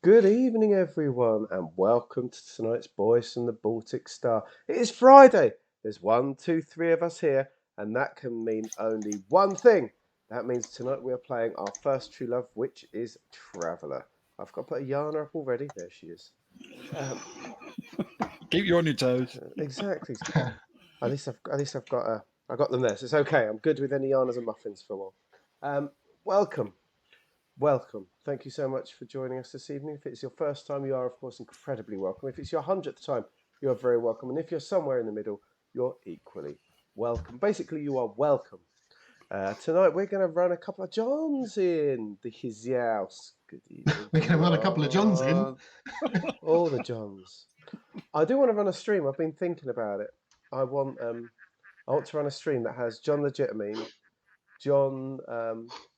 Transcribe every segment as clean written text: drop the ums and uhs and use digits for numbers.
Good evening, everyone, and welcome to tonight's Boys from the Baltic Star. It is Friday. There's one, two, three of us here, and that can mean only one thing. That means tonight we are playing our first true love, which is Traveller. I've got to put a Yana up already. There she is. Keep you on your toes. Exactly. At least I've got I got them there. So it's okay. I'm good with any Yanas and muffins for a while. Welcome. Welcome. Thank you so much for joining us this evening. If it's your first time, you are, of course, incredibly welcome. If it's your 100th time, you are very welcome. And if you're somewhere in the middle, you're equally welcome. Basically, you are welcome. Tonight, we're going to run a couple of Johns in the his house. Good evening. We're going to run a couple of Johns in. John. All the Johns. I do want to run a stream. I've been thinking about it. I want to run a stream that has John Legitimine, John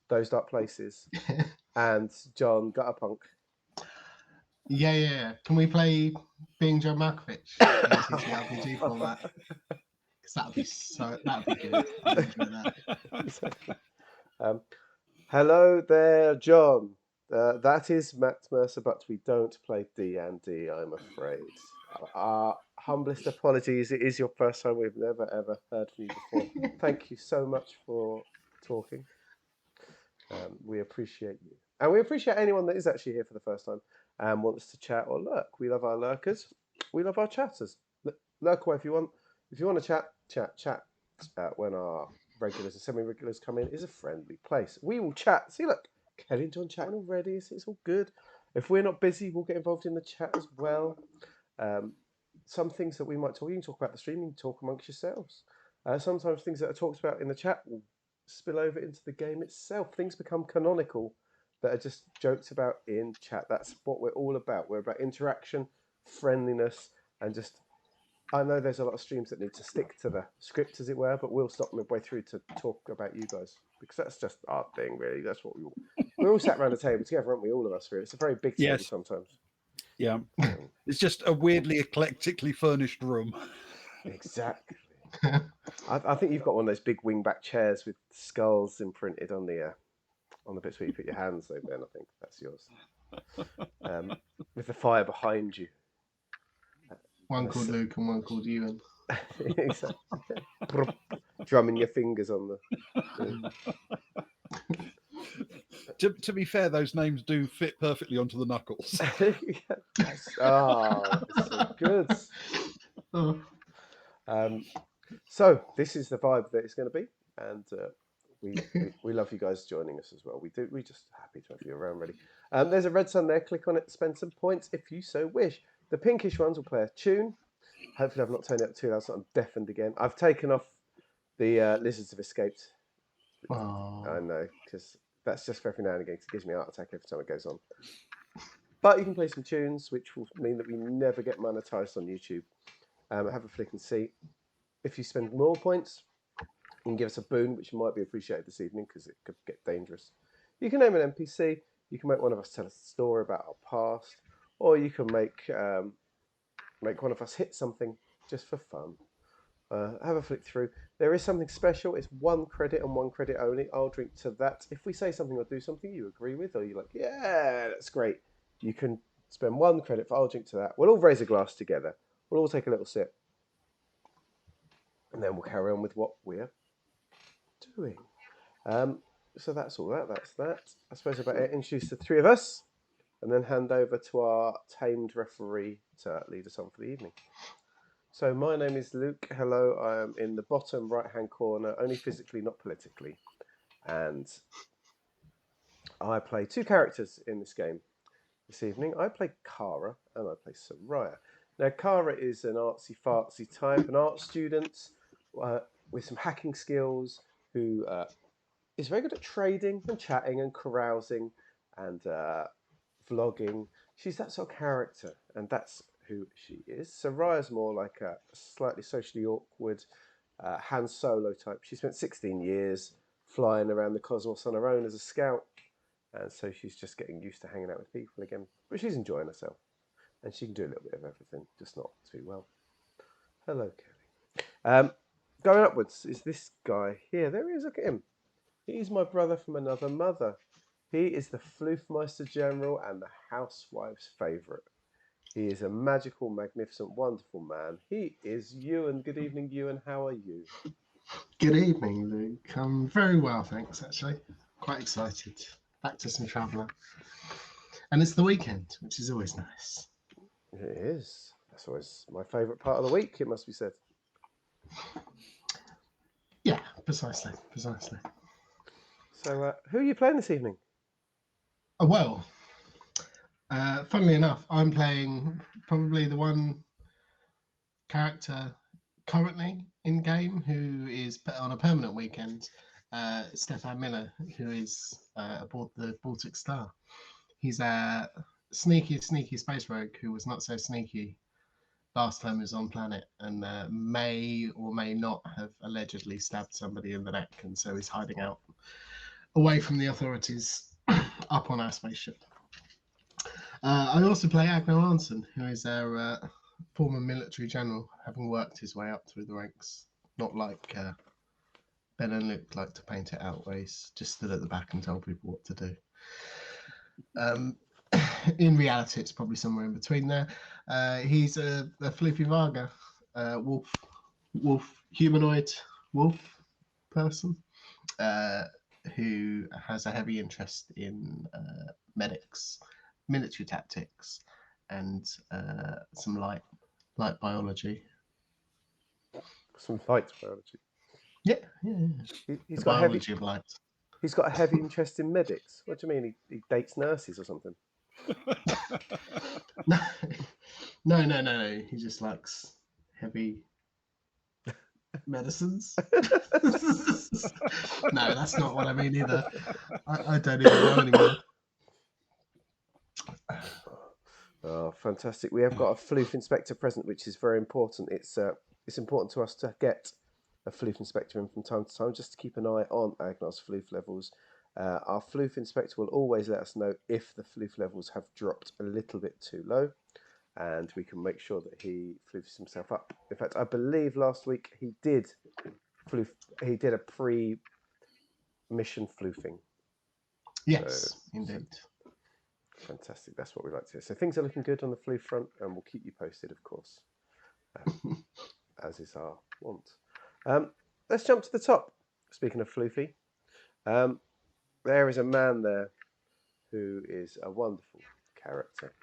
Those Dark Places, and John Gutterpunk. Yeah. Can we play Being John Malkovich in TTRPG format? Because that'd be good. I'd enjoy that. Hello there, John. That is Matt Mercer, but we don't play D&D, I'm afraid. Our humblest apologies. It is your first time. We've never, ever heard from you before. Thank you so much for talking. We appreciate you. And we appreciate anyone that is actually here for the first time and wants to chat or lurk. We love our lurkers. We love our chatters. Lurk away if you want. If you want to chat when our regulars and semi-regulars come in. Is a friendly place. We will chat. See, look, Kelly and John chatting already. It's all good. If we're not busy, we'll get involved in the chat as well. Some things that we might talk, you can talk about the stream, you can talk amongst yourselves. Sometimes things that are talked about in the chat will spill over into the game itself. Things become canonical that are just joked about in chat. That's what we're all about. We're about interaction, friendliness, and just... I know there's a lot of streams that need to stick to the script, as it were, but we'll stop midway through to talk about you guys, because that's just our thing, really. That's what we're all sat around the table together, aren't we? All of us, really. It's a very big table sometimes. Yeah. It's just a weirdly eclectically furnished room. Exactly. I think you've got one of those big wingback chairs with skulls imprinted on the bits where you put your hands, though, Ben. I think that's yours. With the fire behind you. One called Luke and one called Ewan. Exactly. Drumming your fingers on the... To be fair, those names do fit perfectly onto the knuckles. Yes. Oh, that's so good. So this is the vibe that it's going to be, and we love you guys joining us as well. We're just happy to have you around, really. There's a red sun there. Click on it to spend some points if you so wish. The pinkish ones will play a tune. Hopefully, I've not turned it up too loud, so I'm deafened again. I've taken off the Lizards Have Escaped. Oh. I know, because that's just for every now and again, because it gives me a heart attack every time it goes on. But you can play some tunes, which will mean that we never get monetized on YouTube. Have a flick and see. If you spend more points, you can give us a boon, which might be appreciated this evening, because it could get dangerous. You can name an NPC. You can make one of us tell us a story about our past, or you can make one of us hit something just for fun. Have a flick through. There is something special. It's 1 credit and 1 credit only. I'll drink to that. If we say something or do something you agree with, or you're like, yeah, that's great, you can spend 1 credit for I'll drink to that. We'll all raise a glass together. We'll all take a little sip. And then we'll carry on with what we're doing. So that's all that. That's that. I suppose I better introduce the 3 of us and then hand over to our tamed referee to lead us on for the evening. So my name is Luke. Hello, I am in the bottom right-hand corner, only physically, not politically. And I play 2 characters in this game this evening. I play Kara and I play Soraya. Now, Kara is an artsy-fartsy type, an art student with some hacking skills who is very good at trading and chatting and carousing and vlogging. She's that sort of character, and that's who she is. Soraya's more like a slightly socially awkward Han Solo type. She spent 16 years flying around the cosmos on her own as a scout, and so she's just getting used to hanging out with people again. But she's enjoying herself, and she can do a little bit of everything, just not too well. Hello, Kelly. Going upwards is this guy here. There he is. Look at him. He's my brother from another mother. He is the Floofmeister General and the housewife's favourite. He is a magical, magnificent, wonderful man. He is Ewan. Good evening, Ewan. How are you? Good evening, Luke. I'm very well, thanks, actually. Quite excited. Back to some traveller. And it's the weekend, which is always nice. It is. That's always my favourite part of the week, it must be said. Yeah, precisely. So, who are you playing this evening? Oh, well, funnily enough, I'm playing probably the one character currently in game who is put on a permanent weekend, Stefan Miller, who is aboard the Baltic Star. He's a sneaky space rogue who was not so sneaky last time he was on planet and may or may not have allegedly stabbed somebody in the neck, and so he's hiding out away from the authorities up on our spaceship. I also play Agno Arnson, who is our former military general, having worked his way up through the ranks, not like Ben and Luke like to paint it out, where he's just stood at the back and told people what to do. In reality, it's probably somewhere in between there. He's a Floofy Varga, wolf, humanoid wolf person, who has a heavy interest in medics, military tactics, and some light biology. Some light biology. Yeah. He's The got biology of light. He's got a heavy interest in medics. What do you mean? He dates nurses or something? No. He just likes heavy medicines. No, that's not what I mean either. I don't even know anymore. Oh, fantastic. We have got a floof inspector present, which is very important. It's important to us to get a floof inspector in from time to time, just to keep an eye on Agnar's floof levels. Our floof inspector will always let us know if the floof levels have dropped a little bit too low, and we can make sure that he floofs himself up. In fact, I believe last week he did a pre-mission floofing. Yes, indeed. Fantastic. That's what we like to hear. So things are looking good on the floof front, and we'll keep you posted, of course, as is our want. Let's jump to the top. Speaking of floofy, there is a man there who is a wonderful character,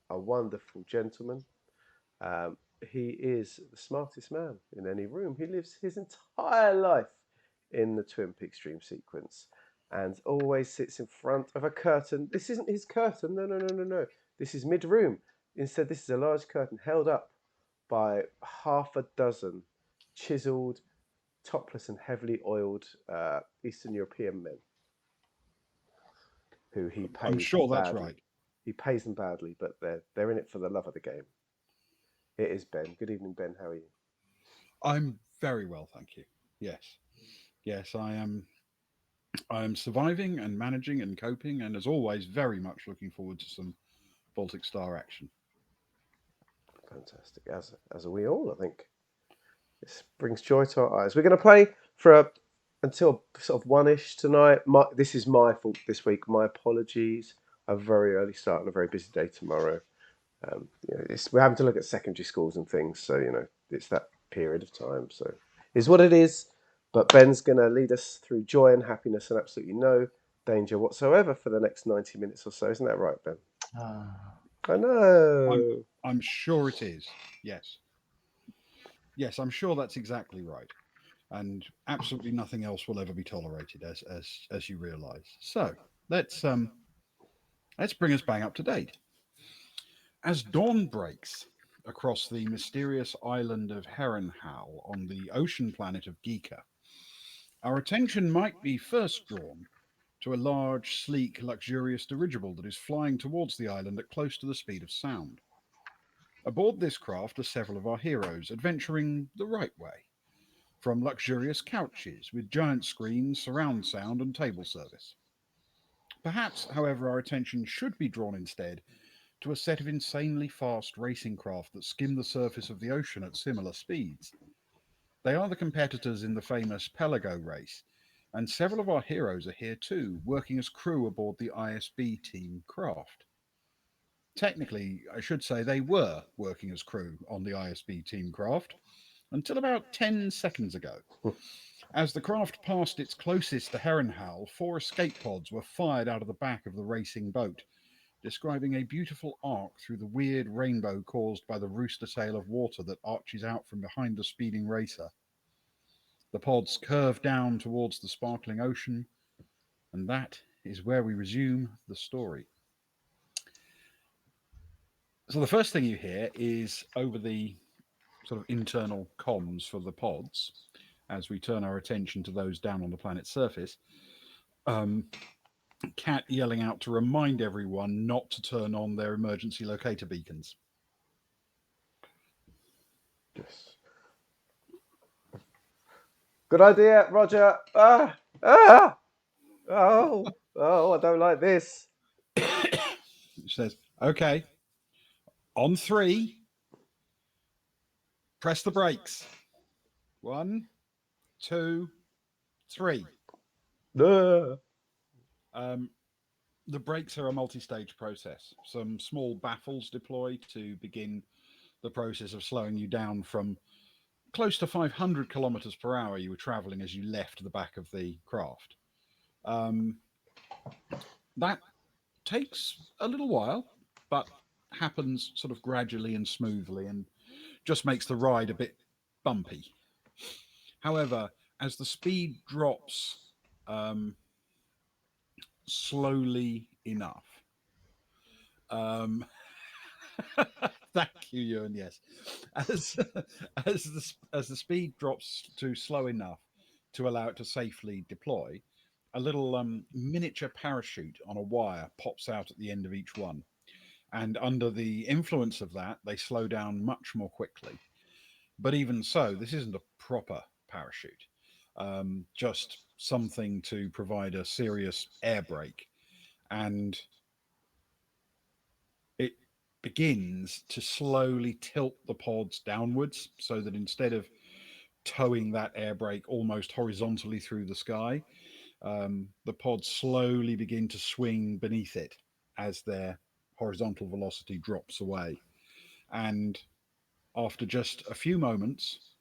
a wonderful gentleman. He is the smartest man in any room. He lives his entire life in the Twin Peaks dream sequence and always sits in front of a curtain. This isn't his curtain. No. This is mid-room. Instead, this is a large curtain held up by half a dozen chiseled, topless and heavily oiled Eastern European men who he pays. I'm sure badly. That's right. He pays them badly, but they're in it for the love of the game. It is Ben. Good evening, Ben. How are you? I'm very well, thank you. Yes, I am surviving and managing and coping, and as always, very much looking forward to some Baltic Star action. Fantastic, as are we all, I think. This brings joy to our eyes. We're going to play for until sort of 1-ish tonight. This is my fault this week. My apologies. A very early start and a very busy day tomorrow. We're having to look at secondary schools and things, so it's that period of time. So it's what it is. But Ben's going to lead us through joy and happiness and absolutely no danger whatsoever for the next 90 minutes or so. Isn't that right, Ben? I know. I'm sure it is. Yes, I'm sure that's exactly right. And absolutely nothing else will ever be tolerated, as you realise. So let's bring us bang up to date. As dawn breaks across the mysterious island of Herrenhal on the ocean planet of Giikur, our attention might be first drawn to a large, sleek, luxurious dirigible that is flying towards the island at close to the speed of sound. Aboard this craft are several of our heroes, adventuring the right way, from luxurious couches with giant screens, surround sound, and table service. Perhaps, however, our attention should be drawn instead to a set of insanely fast racing craft that skim the surface of the ocean at similar speeds. They are the competitors in the famous Pelago race, And several of our heroes are here too, working as crew aboard the ISB team craft. Technically, I should say they were working as crew on the ISB team craft until about 10 seconds ago. As the craft passed its closest to Herrenhal, 4 escape pods were fired out of the back of the racing boat, describing a beautiful arc through the weird rainbow caused by the rooster tail of water that arches out from behind the speeding racer. The pods curve down towards the sparkling ocean, and that is where we resume the story. So the first thing you hear is over the sort of internal comms for the pods, as we turn our attention to those down on the planet's surface, um, Cat yelling out to remind everyone not to turn on their emergency locator beacons. Yes. Good idea, Roger. Ah! Oh, I don't like this. It says, okay, on 3, press the brakes. 1, 2, 3. Ah. The brakes are a multi-stage process. Some small baffles deploy to begin the process of slowing you down from close to 500 kilometers per hour you were traveling as you left the back of the craft. That takes a little while, but happens sort of gradually and smoothly and just makes the ride a bit bumpy. However, as the speed drops slowly enough, um, thank you, Ewan. Yes, as as the speed drops to slow enough to allow it to safely deploy, a little miniature parachute on a wire pops out at the end of each one, and under the influence of that, they slow down much more quickly. But even so, this isn't a proper parachute, just something to provide a serious air brake, and it begins to slowly tilt the pods downwards so that instead of towing that air brake almost horizontally through the sky, the pods slowly begin to swing beneath it as their horizontal velocity drops away. And after just a few moments,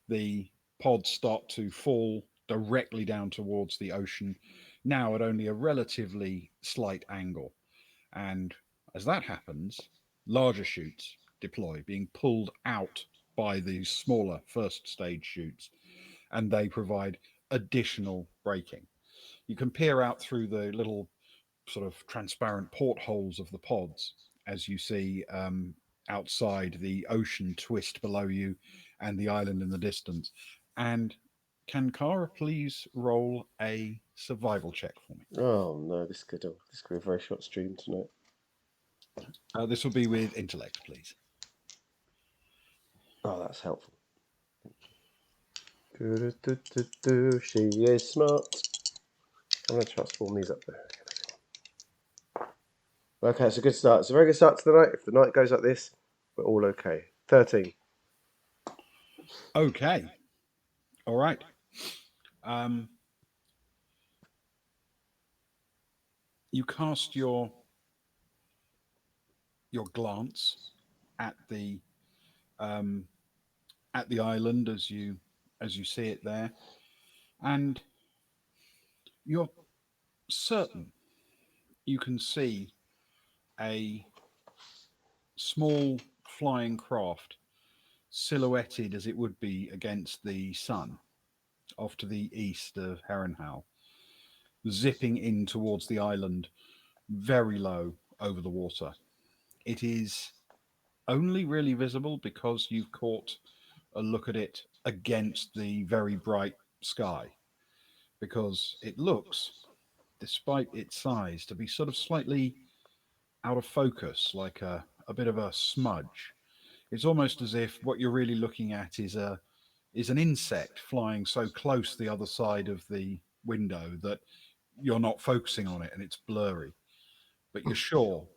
the pods start to fall directly down towards the ocean, now at only a relatively slight angle. And as that happens, larger chutes deploy, being pulled out by these smaller first stage chutes, and they provide additional braking. You can peer out through the little sort of transparent portholes of the pods as you see outside the ocean twist below you and the island in the distance. And can Kara please roll a survival check for me? Oh no, this could be a very short stream tonight. This will be with intellect, please. Oh, that's helpful. She is smart. I'm going to transform these up there. Okay, it's a good start. It's a very good start to the night. If the night goes like this, we're all okay. 13. Okay. All right. You cast your glance at the island as you see it there, and you're certain you can see a small flying craft silhouetted as it would be against the sun off to the east of Herrenhal, zipping in towards the island very low over the water. It is only really visible because you've caught a look at it against the very bright sky, because it looks, despite its size, to be sort of slightly out of focus, like a bit of a smudge. It's almost as if what you're really looking at is an insect flying so close the other side of the window that you're not focusing on it and it's blurry. But you're sure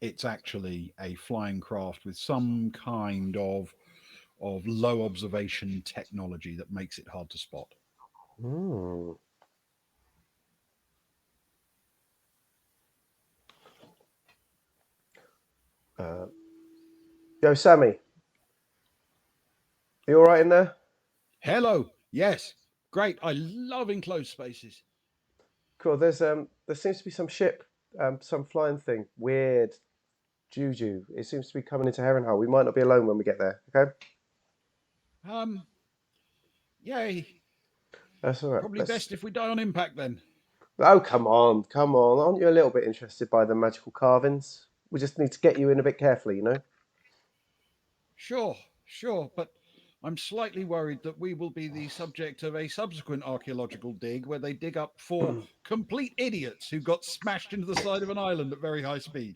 it's actually a flying craft with some kind of low observation technology that makes it hard to spot. Yo, Sammy, you all right in there? Hello. Yes. Great. I love enclosed spaces. Cool. There seems to be some ship, some flying thing. Weird juju. It seems to be coming into Heron. We might not be alone when we get there. Okay. Um. Yay. That's all right. Probably Let's. best if we die on impact then. Oh, come on, come on. Aren't you a little bit interested by the magical carvings? We just need to get you in a bit carefully, you know? Sure. Sure. But I'm slightly worried that we will be the subject of a subsequent archaeological dig where they dig up four complete idiots who got smashed into the side of an island at very high speed.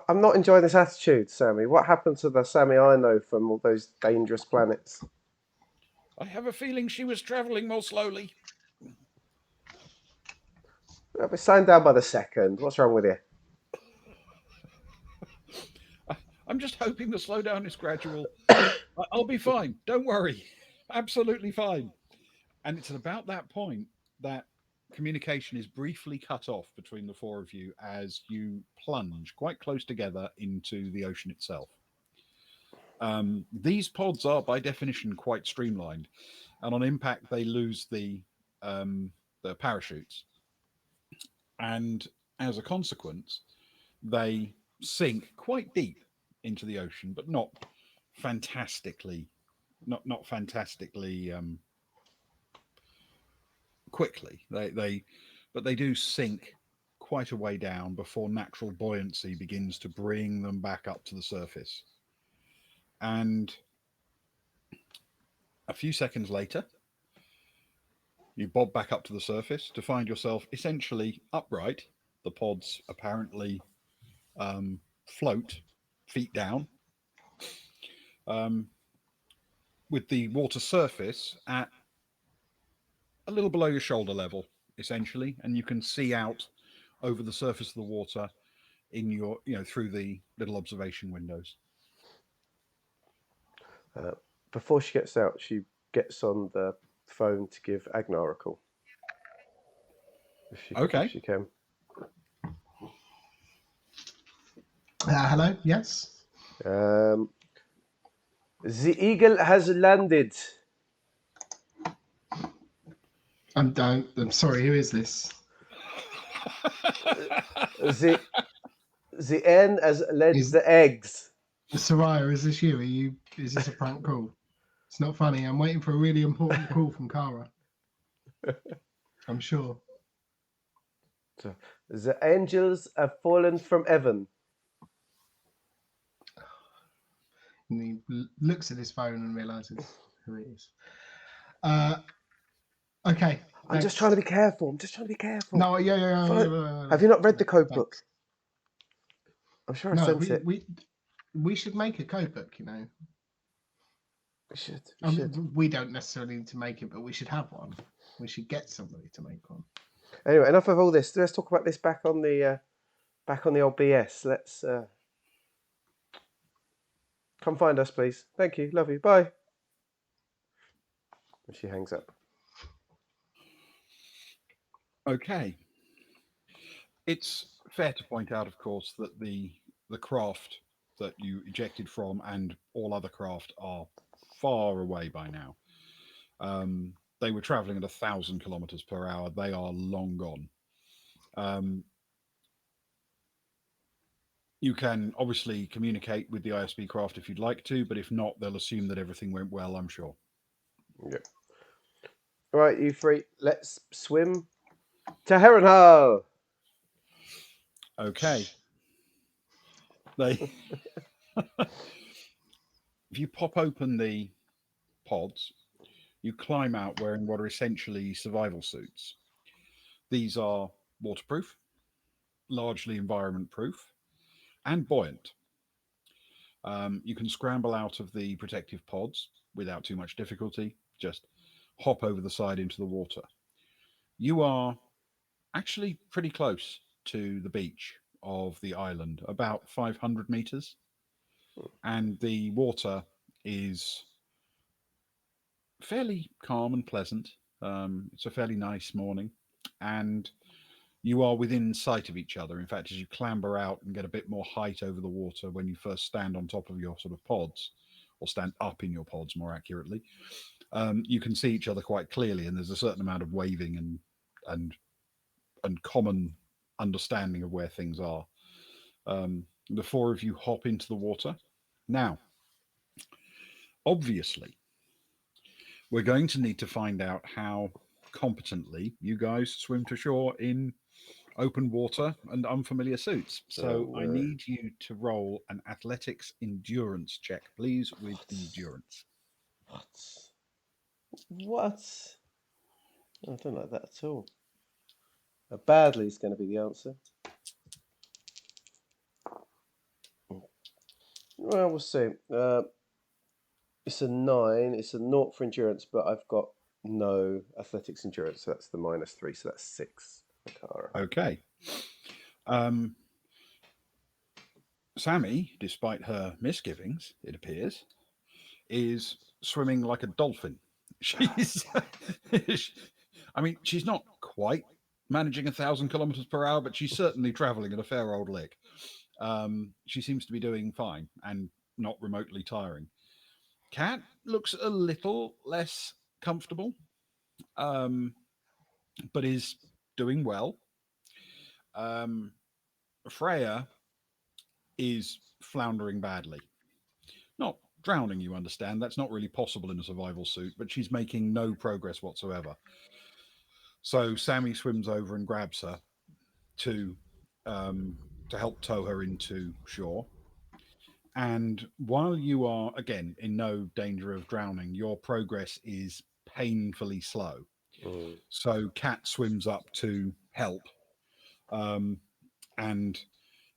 I'm not enjoying this attitude, Sammy. What happened to the Sammy I know from all those dangerous planets? I have a feeling she was traveling more slowly. We're signed down by the second. What's wrong with you? I'm just hoping the slowdown is gradual. I'll be fine. Don't worry. Absolutely fine. And it's at about that point that communication is briefly cut off between the four of you as you plunge quite close together into the ocean itself. These pods are, by definition, quite streamlined, and on impact, they lose the parachutes, and as a consequence, they sink quite deep into the ocean, but fantastically, not fantastically quickly. But they do sink quite a way down before natural buoyancy begins to bring them back up to the surface. And a few seconds later, you bob back up to the surface to find yourself essentially upright. The pods apparently float feet down, um, with the water surface at a little below your shoulder level, essentially, and you can see out over the surface of the water in your, through the little observation windows. Uh, Before she gets out, she gets on the phone to give Agnar a call. If Okay. she can. Hello. Yes. The eagle has landed. I'm sorry. Who is this? The hen has laid Is the eggs. Soraya? Is this you? Are you? Is this a prank call? It's not funny. I'm waiting for a really important call from Kara. I'm sure. So, the angels have fallen from heaven. And he looks at his phone and realizes who it is. Okay. I'm just trying to be careful. No, yeah. Have you not read the code Thanks. book? I'm sure I No, sent it. we should make a code book, you know. We should. We don't necessarily need to make it, but we should have one. We should get somebody to make one. Anyway, enough of all this. Let's talk about this back on the old BS. Let's come find us, please. Thank you. Love you. Bye. And she hangs up. Okay. It's fair to point out, of course, that the craft that you ejected from and all other craft are far away by now. They were traveling at 1,000 kilometers per hour. They are long gone. You can obviously communicate with the ISB craft if you'd like to, but if not, they'll assume that everything went well, I'm sure. Yeah. All right, you three. Let's swim to Heronhall. Okay. If you pop open the pods, you climb out wearing what are essentially survival suits. These are waterproof, largely environment proof, and buoyant. You can scramble out of the protective pods without too much difficulty, just hop over the side into the water. You are actually pretty close to the beach of the island, about 500 meters, and the water is fairly calm and pleasant. It's a fairly nice morning, and You are within sight of each other. In fact, as you clamber out and get a bit more height over the water when you first stand on top of your sort of pods, or stand up in your pods more accurately, you can see each other quite clearly, and there's a certain amount of waving and and common understanding of where things are. The four of you hop into the water. Now, obviously, we're going to need to find out how competently you guys swim to shore in open water and unfamiliar suits. So Oh, I need you to roll an athletics endurance check, please, with endurance. what? What? I don't like that at all. Badly is going to be the answer. Well, we'll see. It's a 9. It's a 0 for endurance, but I've got no athletics endurance, so that's the -3, so that's 6 for Kara. Okay. Sammy, despite her misgivings, it appears, is swimming like a dolphin. She's, I mean, she's not quite managing 1,000 kilometers per hour, but she's certainly traveling at a fair old lick. She seems to be doing fine and not remotely tiring. Cat looks a little less comfortable, um, but is doing well. Um, Freya is floundering badly. Not drowning, you understand. That's not really possible in a survival suit, but she's making no progress whatsoever. So Sammy swims over and grabs her to to help tow her into shore. And while you are again in no danger of drowning, your progress is painfully slow. Mm. So Cat swims up to help, um, and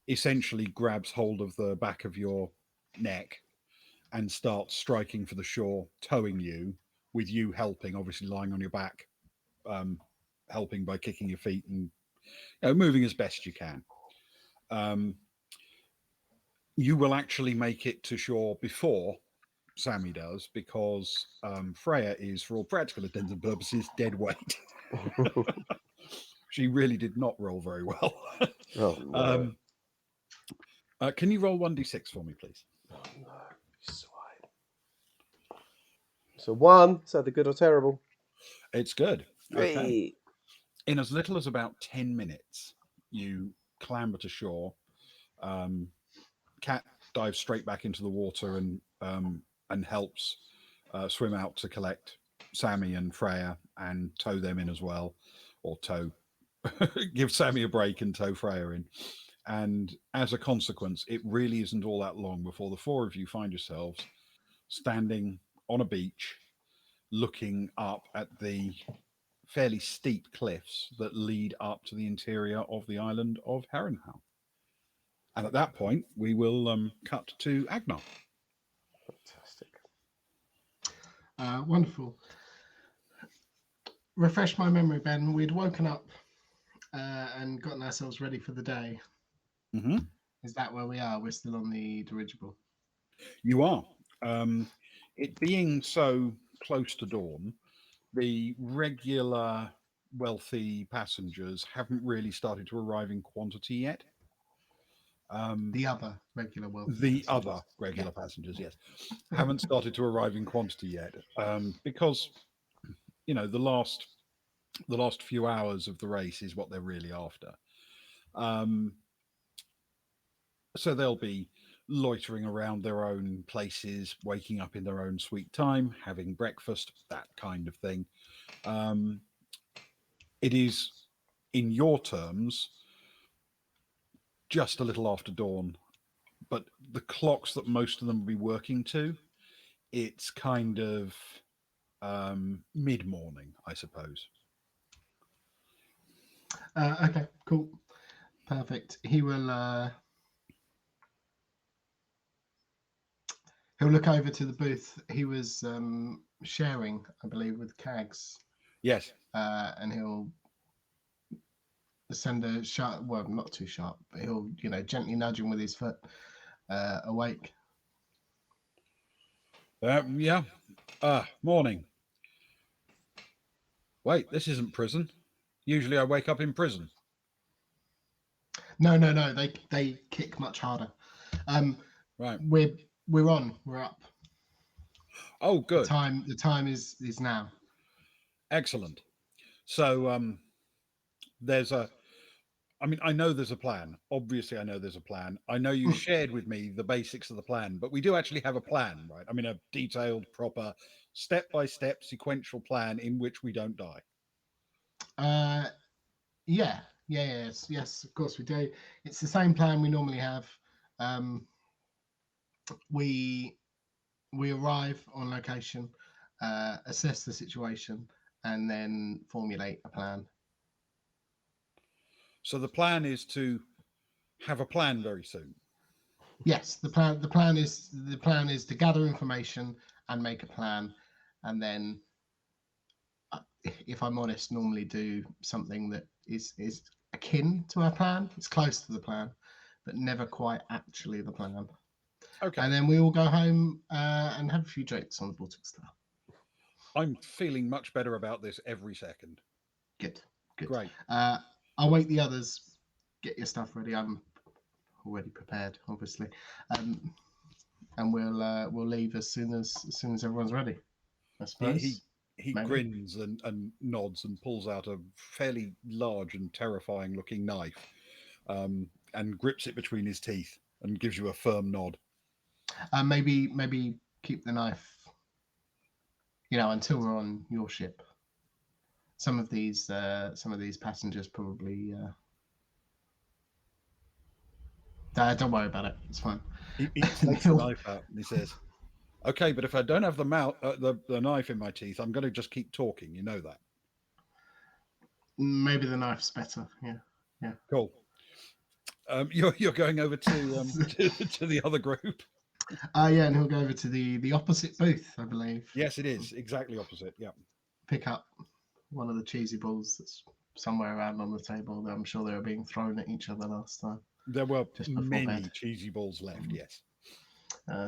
essentially grabs hold of the back of your neck and starts striking for the shore, towing you, with you helping, obviously lying on your back, um, helping by kicking your feet and moving as best you can. Um, you will actually make it to shore before Sammy does because Freya is, for all practical intents and purposes, dead weight. She really did not roll very well. Oh no! Can you roll 1d6 for me, please? Oh no! You swine. So 1. So the good or terrible. It's good. Okay. 3. In as little as about 10 minutes, you clamber to shore. Cat dives straight back into the water and helps swim out to collect Sammy and Freya and tow them in as well, or tow, give Sammy a break and tow Freya in. And as a consequence, it really isn't all that long before the four of you find yourselves standing on a beach, looking up at the fairly steep cliffs that lead up to the interior of the island of Herrenhau. And at that point, we will cut to Agnar. Fantastic. Wonderful. Refresh my memory, Ben. We'd woken up and gotten ourselves ready for the day. Mm-hmm. Is that where we are? We're still on the dirigible. You are. It being so close to dawn, the regular wealthy passengers haven't really started to arrive in quantity yet. The other regular wealthy The passengers. other regular passengers, yes, haven't started to arrive in quantity yet because the last few hours of the race is what they're really after. Um, so they'll be loitering around their own places, waking up in their own sweet time, having breakfast, that kind of thing. Um, it is, in your terms, just a little after dawn, but the clocks that most of them will be working to, it's kind of mid morning, I suppose. Okay, cool. Perfect. He'll look over to the booth. He was sharing, I believe, with Cags. Yes. And he'll send a sharp, well, not too sharp, but he'll, gently nudge him with his foot. Awake. Yeah. Morning. Wait, this isn't prison. Usually I wake up in prison. No. They kick much harder. Right. We're on. We're up. Oh, good. The time is now. Excellent. So there's a I mean, I know there's a plan. Obviously, I know there's a plan. I know you shared with me the basics of the plan, but we do actually have a plan, right? I mean, a detailed, proper, step-by-step sequential plan in which we don't die. Yes, of course we do. It's the same plan we normally have. We arrive on location, assess the situation, and then formulate a plan. So the plan is to have a plan very soon. Yes, the plan is to gather information and make a plan, and then, if I'm honest, normally do something that is akin to our plan. It's close to the plan, but never quite actually the plan. Okay. And then we all go home and have a few drinks on the Baltic Star. I'm feeling much better about this every second. Good. Great. I'll wait the others. Get your stuff ready. I'm already prepared, obviously, and we'll leave as soon as everyone's ready. I suppose. He Maybe. grins and nods and pulls out a fairly large and terrifying looking knife, and grips it between his teeth and gives you a firm nod. Maybe keep the knife, until we're on your ship. Some of these passengers probably. Don't worry about it. It's fine. He takes the knife out and he says, "Okay, but if I don't have the knife in my teeth, I'm going to just keep talking. You know that." Maybe the knife's better. Yeah. Cool. You're going over to to the other group. Yeah, and he'll go over to the opposite booth, I believe. Yes, it is exactly opposite. Yeah. Pick up one of the cheesy balls that's somewhere around on the table. I'm sure they were being thrown at each other last time. There were Just before many bed. cheesy balls left. Yes.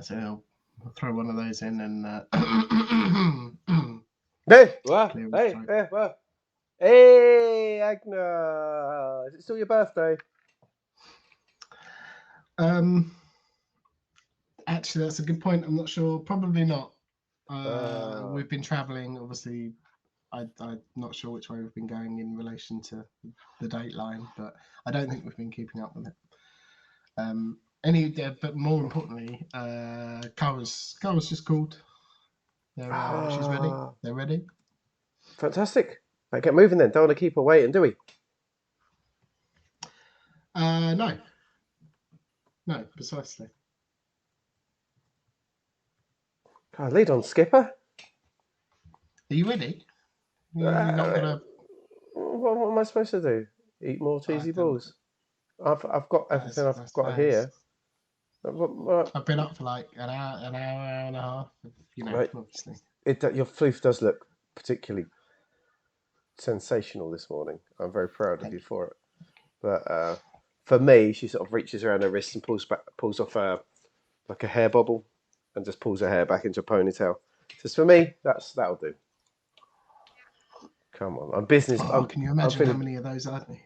So he'll throw one of those in and. Hey, Agna! Is it still your birthday? Actually, that's a good point. I'm not sure. Probably not. We've been travelling. Obviously, I'm not sure which way we've been going in relation to the dateline, but I don't think we've been keeping up with it. But more importantly, Kara's just called. She's ready. They're ready. Fantastic. Right, get moving then. Don't want to keep her waiting, do we? No, precisely. God, lead on, Skipper. Are you ready? You're not gonna. What am I supposed to do? Eat more cheesy balls? I've got everything I've got here. I've been up for like an hour and a half. Right. Obviously. Your floof does look particularly sensational this morning. I'm very proud of you for it. But for me, she sort of reaches around her wrist and pulls off like a hair bobble, and just pulls her hair back into a ponytail. Says, for me, that'll do. Come on, I'm business. Can you imagine how many of those I'd need?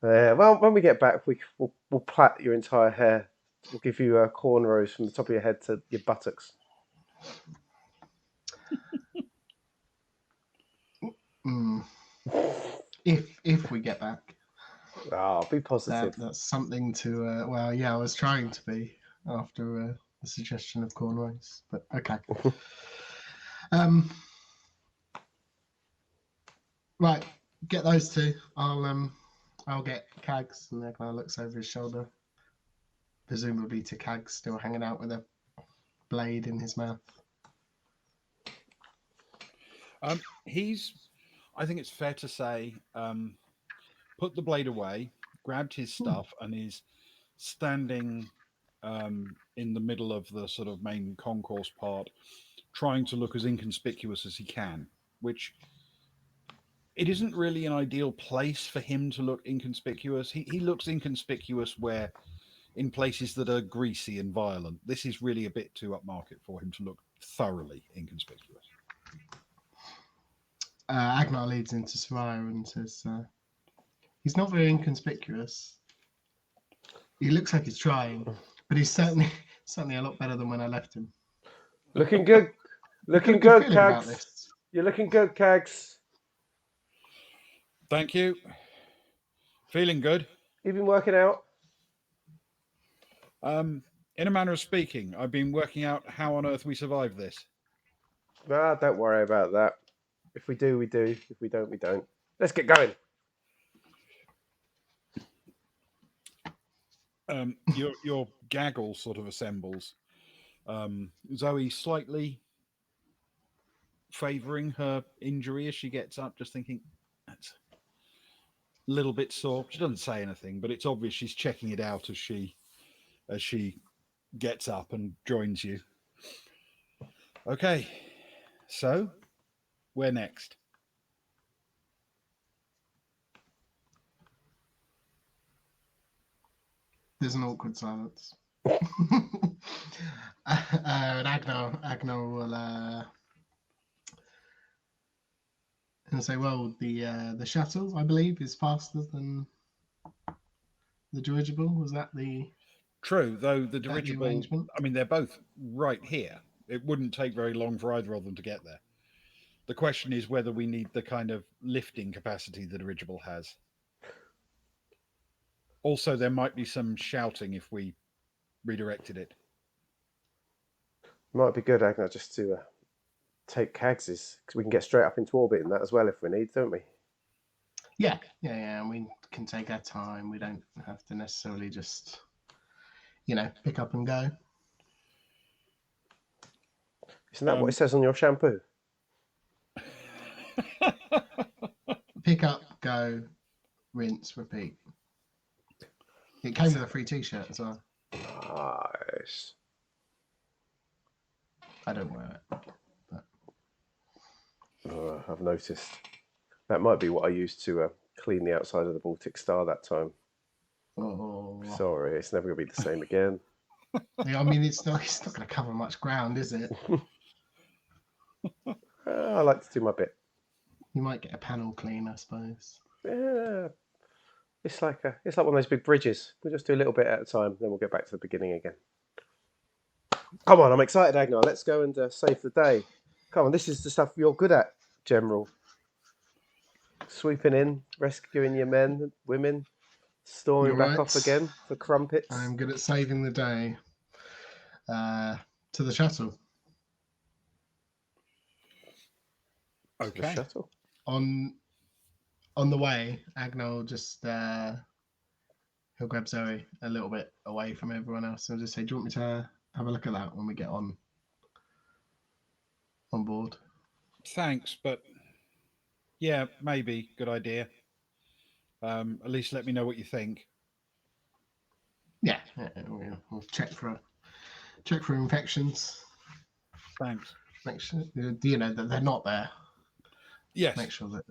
Well, when we get back, we'll plait your entire hair. We'll give you cornrows from the top of your head to your buttocks. If we get back. Be positive. That's something to. I was trying to be after the suggestion of cornrows, but okay. Right, get those two. I'll get Cags, and Egnar looks over his shoulder, presumably to Cags still hanging out with a blade in his mouth. I think it's fair to say, put the blade away, grabbed his stuff, and is standing in the middle of the sort of main concourse part, trying to look as inconspicuous as he can, which it isn't really an ideal place for him to look inconspicuous. He looks inconspicuous in places that are greasy and violent. This is really a bit too upmarket for him to look thoroughly inconspicuous. Agnar leads into Soraya and says, he's not very inconspicuous. He looks like he's trying, but he's certainly a lot better than when I left him. Looking good. I've got a Looking good good, feeling about Cags. this. You're looking good, Cags. Thank you. Feeling good. You've been working out. In a manner of speaking, I've been working out how on earth we survive this. Ah, don't worry about that. If we do, we do. If we don't, we don't. Let's get going. Your gaggle sort of assembles. Zoe slightly favouring her injury as she gets up, just thinking that's a little bit sore. She doesn't say anything, but it's obvious she's checking it out as she gets up and joins you. Okay, so where next? There's an awkward silence. And Agnar will and say, "Well, the shuttle, I believe, is faster than the dirigible. Was that the True, though the that the dirigible. arrangement?" I mean, they're both right here. It wouldn't take very long for either of them to get there. The question is whether we need the kind of lifting capacity the dirigible has. Also, there might be some shouting if we redirected it. Might be good, Agnar, just to take Cags's, because we can get straight up into orbit in that as well if we need, don't we? Yeah. And we can take our time. We don't have to necessarily just, pick up and go. Isn't that what it says on your shampoo? Pick up, go, rinse, repeat. It came with a free T-shirt as well. Nice. I don't wear it. But... I've noticed. That might be what I used to clean the outside of the Baltic Star that time. Oh. Sorry, it's never going to be the same again. Yeah, I mean, it's not going to cover much ground, is it? I like to do my bit. You might get a panel clean, I suppose. Yeah. It's like one of those big bridges. We'll just do a little bit at a time, then we'll get back to the beginning again. Come on, I'm excited, Agnar. Let's go and save the day. Come on, this is the stuff you're good at, General. Sweeping in, rescuing your men, women, storming You're back right. off again for crumpets. I'm good at saving the day. To the shuttle. Okay. The shuttle. On the way, Agnar will just he'll grab Zoe a little bit away from everyone else and just say, "Do you want me to have a look at that when we get on board?" Thanks, but yeah, maybe good idea. At least let me know what you think. Yeah, we'll check for infections. Thanks. Make sure that they're not there. Yes. Make sure that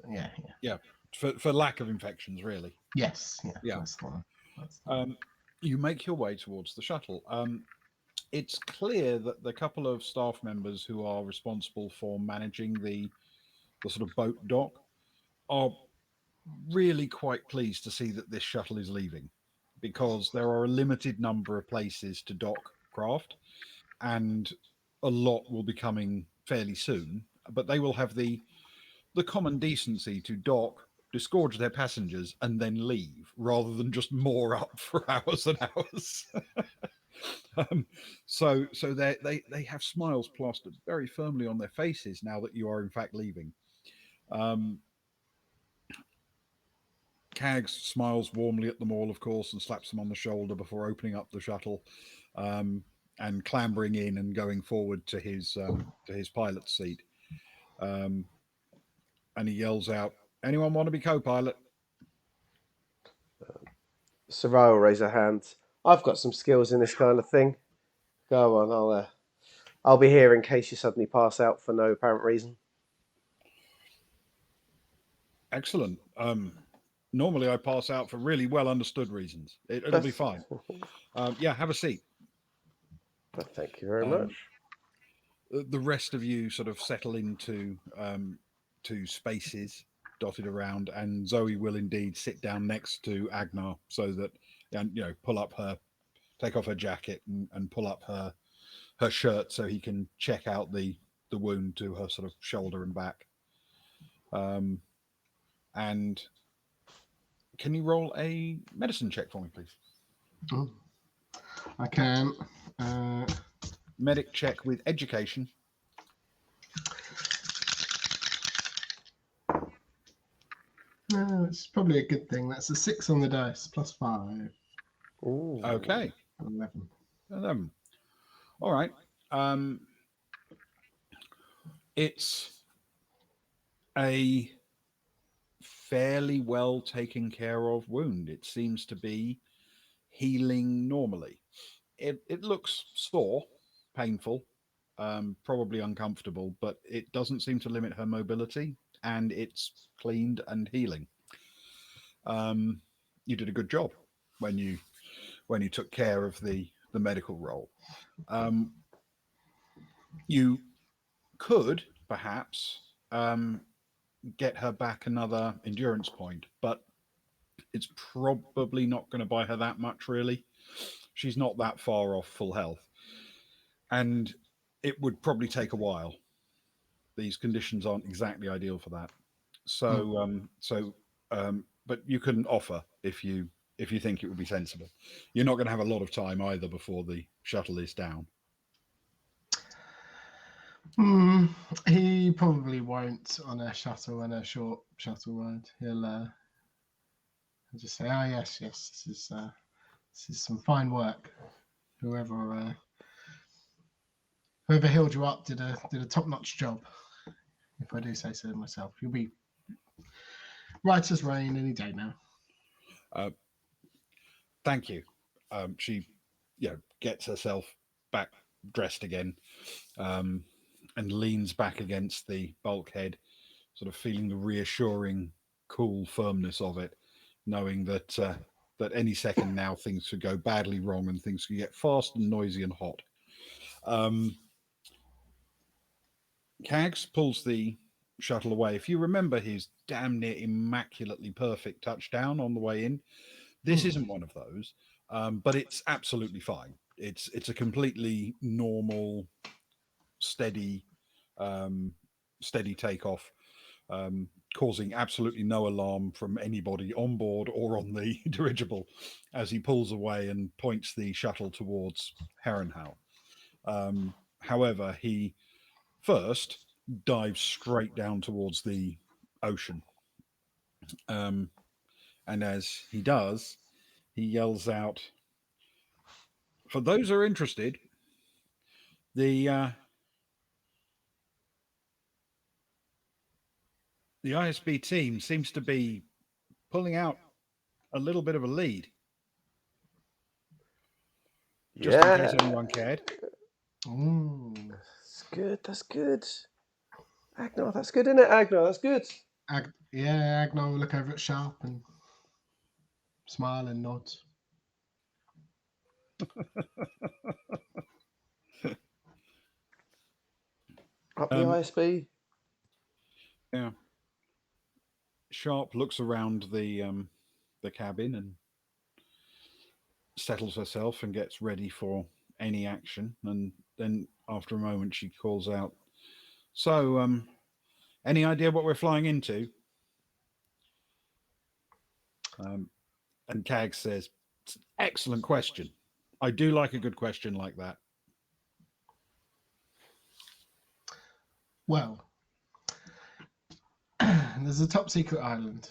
Yeah. For lack of infections, really. Yes. Yeah. That's the one. You make your way towards the shuttle. It's clear that the couple of staff members who are responsible for managing the sort of boat dock are really quite pleased to see that this shuttle is leaving, because there are a limited number of places to dock craft, and a lot will be coming fairly soon. But they will have the common decency to dock, disgorge their passengers, and then leave, rather than just moor up for hours and hours. So they have smiles plastered very firmly on their faces now that you are in fact leaving. Cags smiles warmly at them all, of course, and slaps them on the shoulder before opening up the shuttle and clambering in and going forward to his pilot's seat. And he yells out, "Anyone want to be co-pilot?" Sarai will raise her hand. I've got some skills in this kind of thing. Go on, I'll be here in case you suddenly pass out for no apparent reason. Excellent. Normally I pass out for really well understood reasons. It'll be fine. Yeah, have a seat. Well, thank you very much. The rest of you sort of settle into to spaces dotted around, and Zoe will indeed sit down next to Agnar so that and pull up take off her jacket and pull up her shirt so he can check out the wound to her sort of shoulder and back. And can you roll a medicine check for me, please? Oh, I can. Uh, Medic check with education. no, it's probably a good thing. That's a 6 on the dice, plus 5. Ooh. Okay. 11. 11. All right. It's a fairly well taken care of wound. It seems to be healing normally. It looks sore, painful, probably uncomfortable, but it doesn't seem to limit her mobility, and it's cleaned and healing. You did a good job when you took care of the medical role. You could perhaps get her back another endurance point, but it's probably not going to buy her that much, really. She's not that far off full health, and it would probably take a while. These conditions aren't exactly ideal for that. But you can offer if you think it would be sensible. You're not going to have a lot of time either before the shuttle is down. He probably won't on a shuttle and a short shuttle ride. He'll just say, "Oh yes, yes, this is some fine work. Whoever healed you up did a top-notch job. If I do say so myself, you'll be right as rain any day now." Thank you. She, gets herself back dressed again, and leans back against the bulkhead, sort of feeling the reassuring, cool firmness of it, knowing that any second now things could go badly wrong and things could get fast and noisy and hot. Cags pulls the shuttle away. If you remember his damn near immaculately perfect touchdown on the way in, this isn't one of those, but it's absolutely fine. It's a completely normal, steady, steady takeoff, causing absolutely no alarm from anybody on board or on the dirigible as he pulls away and points the shuttle towards Herrenhal. However, he first dives straight down towards the ocean. And as he does, he yells out, "For those who are interested, the the ISB team seems to be pulling out a little bit of a lead. Just in case Yeah. anyone cared." Ooh. That's good. That's good. Agnar, that's good, isn't it? Agnar, that's good. Agnar will look over at Sharp and smile and nod. Up the Um, ISB. yeah. Sharp looks around the cabin and settles herself and gets ready for any action. And then after a moment, she calls out, "So, any idea what we're flying into?" And Cag says, "Excellent question. I do like a good question like that." Well, there's a top secret island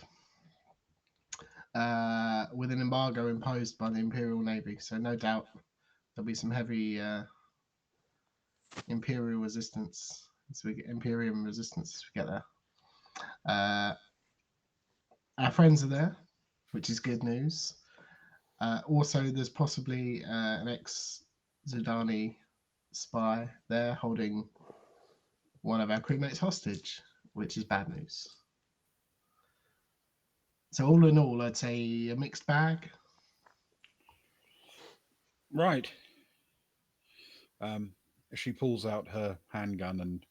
with an embargo imposed by the Imperial Navy, so no doubt there'll be some heavy Imperial resistance as we get Imperium resistance as we get there. Our friends are there, which is good news. Also, there's possibly an ex-Zidani spy there holding one of our crewmates hostage, which is bad news. So all in all, I'd say a mixed bag. Right. She pulls out her handgun and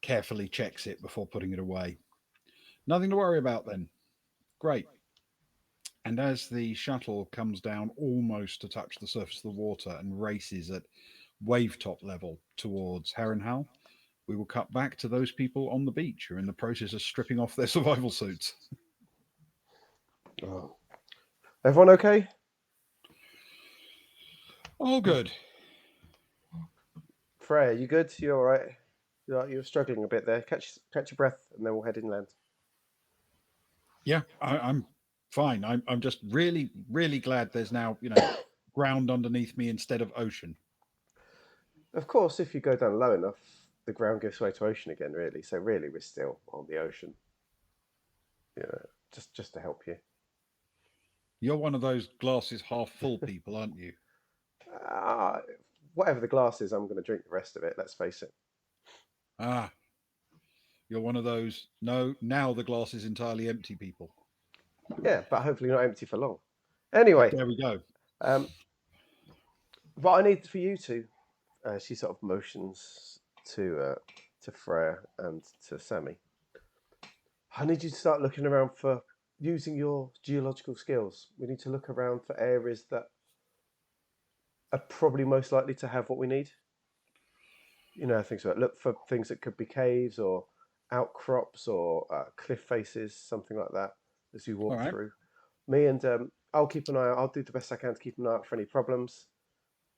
carefully checks it before putting it away. Nothing to worry about then. Great. And as the shuttle comes down almost to touch the surface of the water and races at wave top level towards Harrenhal, we will cut back to those people on the beach who are in the process of stripping off their survival suits. Oh. Everyone okay? All good. Freya, you good? You all right? You're struggling a bit there. Catch your breath, and then we'll head inland. Yeah, I'm fine. I'm just really, really glad there's now, ground underneath me instead of ocean. Of course, if you go down low enough, the ground gives way to ocean again. Really, so really, we're still on the ocean. Yeah, just to help you. You're one of those glasses half full people, aren't you? Uh, Whatever the glass is, I'm going to drink the rest of it. Let's face it. Ah, you're one of those, no, now the glass is entirely empty people. Yeah, but hopefully not empty for long. Anyway, There we go. what I need for you two, she sort of motions to Freya and to Sammy. I need you to start looking around for using your geological skills. We need to look around for areas that are probably most likely to have what we need. Things like look for things that could be caves or outcrops or cliff faces, something like that, as you All walk right. through. Me and I'll keep an eye out. I'll do the best I can to keep an eye out for any problems.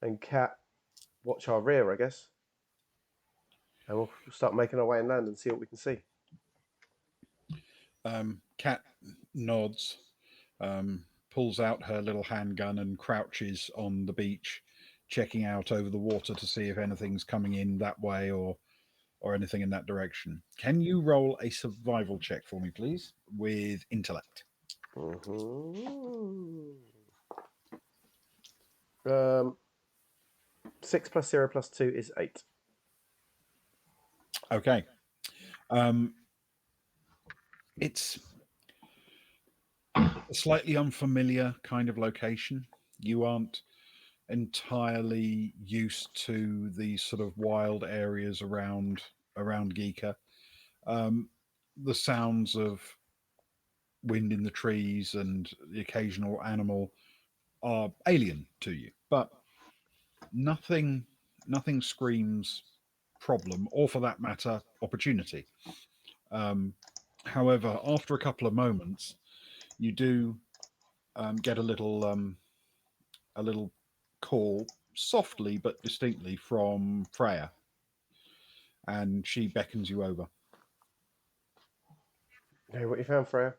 And Kat, watch our rear, I guess. And we'll start making our way inland and see what we can see. Kat nods, pulls out her little handgun and crouches on the beach, checking out over the water to see if anything's coming in that way or anything in that direction. Can you roll a survival check for me, please, with intellect? Mm-hmm. 6 plus 0 plus 2 is 8. Okay. It's a slightly unfamiliar kind of location. You aren't entirely used to these sort of wild areas around Giikur. The sounds of wind in the trees and the occasional animal are alien to you, but nothing screams problem, or for that matter, opportunity. Um, However, after a couple of moments, you do get a little call, softly but distinctly, from Freya, and she beckons you over. Hey, what you found, Freya?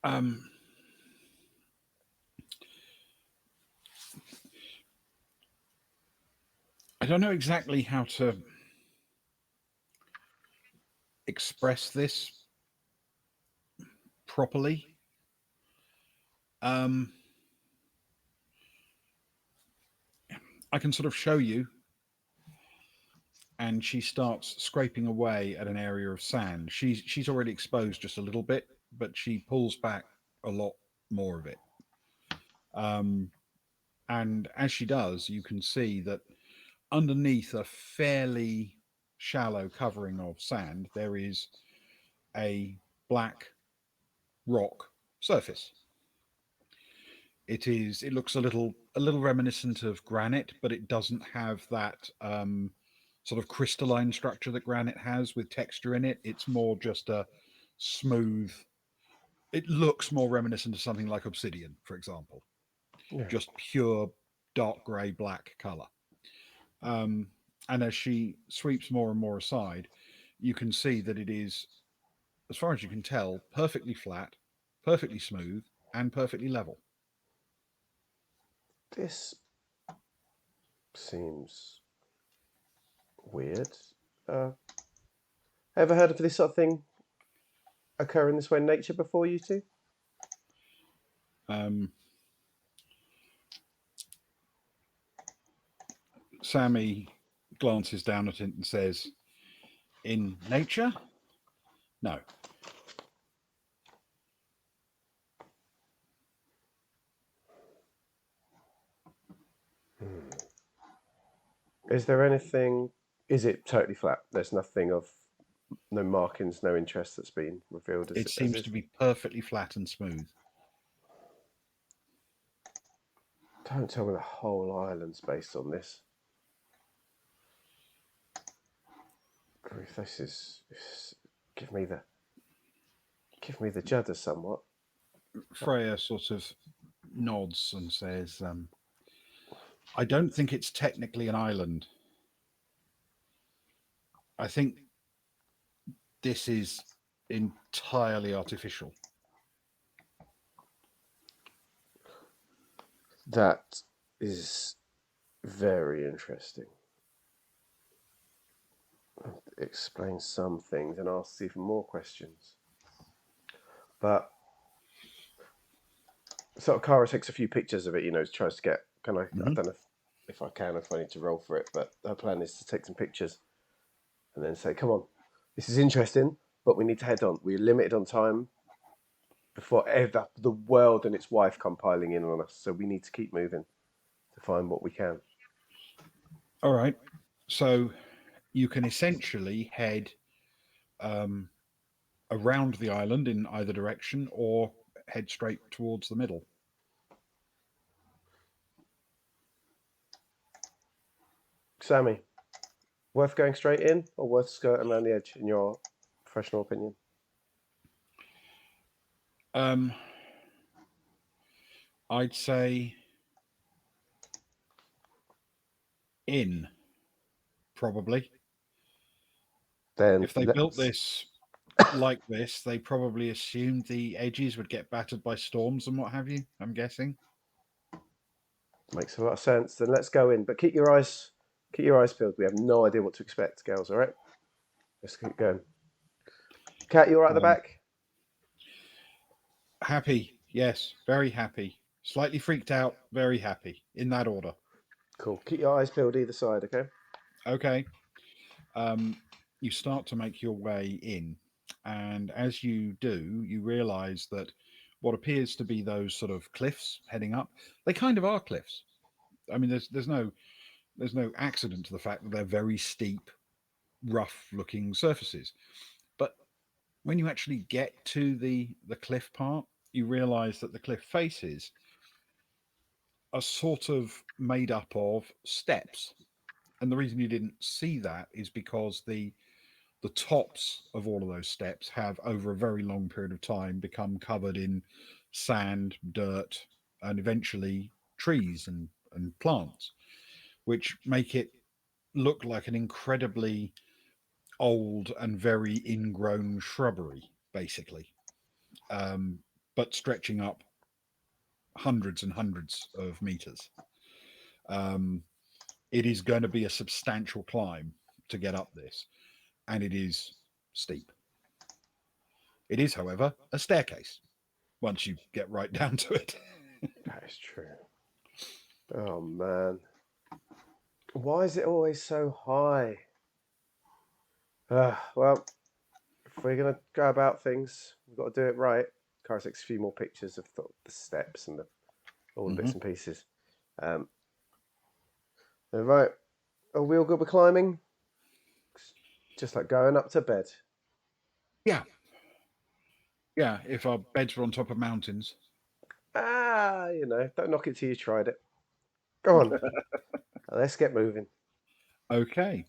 Um, I don't know exactly how to express this properly. Um, I can sort of show you. And she starts scraping away at an area of sand. She's already exposed just a little bit, but she pulls back a lot more of it. And as she does, you can see that underneath a fairly shallow covering of sand, there is a black rock surface. It looks a little reminiscent of granite, but it doesn't have that sort of crystalline structure that granite has with texture in it. It's more just a smooth. It looks more reminiscent of something like obsidian, for example, Yeah. just pure dark grey black color. Um, and as she sweeps more and more aside, you can see that it is, as far as you can tell, perfectly flat, perfectly smooth, and perfectly level. This seems weird. Uh, ever heard of this sort of thing occurring this way in nature before, you two? Um, Sammy glances down at it and says, "In nature? No." Is there anything? Is it totally flat? There's nothing of no markings, no interest that's been revealed It as seems is. to be perfectly flat and smooth. Don't tell me the whole island's based on this. This is give me the judder somewhat. Freya sort of nods and says, I don't think it's technically an island. I think this is entirely artificial. That is very interesting. Explains some things and asks even more questions. But sort of Kara takes a few pictures of it, tries to get I don't know if I can, if I need to roll for it, but her plan is to take some pictures and then say, come on, this is interesting, but we need to head on. We're limited on time before the world and its wife come piling in on us. So we need to keep moving to find what we can. All right. So you can essentially head around the island in either direction or head straight towards the middle. Sammy, worth going straight in or worth skirting around the edge, in your professional opinion? I'd say in, probably. Then If they built this like this, they probably assumed the edges would get battered by storms and what have you, I'm guessing. Makes a lot of sense. Then let's go in. But keep your eyes peeled. We have no idea what to expect, girls, all right? Let's keep going. Kat, you all right at the back? Happy, yes, very happy. Slightly freaked out, very happy. In that order. Cool. Keep your eyes peeled either side, okay? Okay. You start to make your way in, and as you do, you realise that what appears to be those sort of cliffs heading up, they kind of are cliffs. I mean, there's no accident to the fact that they're very steep, rough-looking surfaces. But when you actually get to the cliff part, you realise that the cliff faces are sort of made up of steps. And the reason you didn't see that is because the tops of all of those steps have, over a very long period of time, become covered in sand, dirt, and eventually trees and plants, which make it look like an incredibly old and very ingrown shrubbery, basically, but stretching up hundreds and hundreds of meters. Um, it is going to be a substantial climb to get up this, and it is steep. It is, however, a staircase once you get right down to it. That is true. Oh, man. Why is it always so high? Well, if we're going to go about things, we've got to do it right. Cara takes a few more pictures of the steps and all the bits and pieces. Right. Are we all good with climbing? Just like going up to bed. Yeah. Yeah, if our beds were on top of mountains. Don't knock it till you tried it. Go on. Let's get moving. Okay.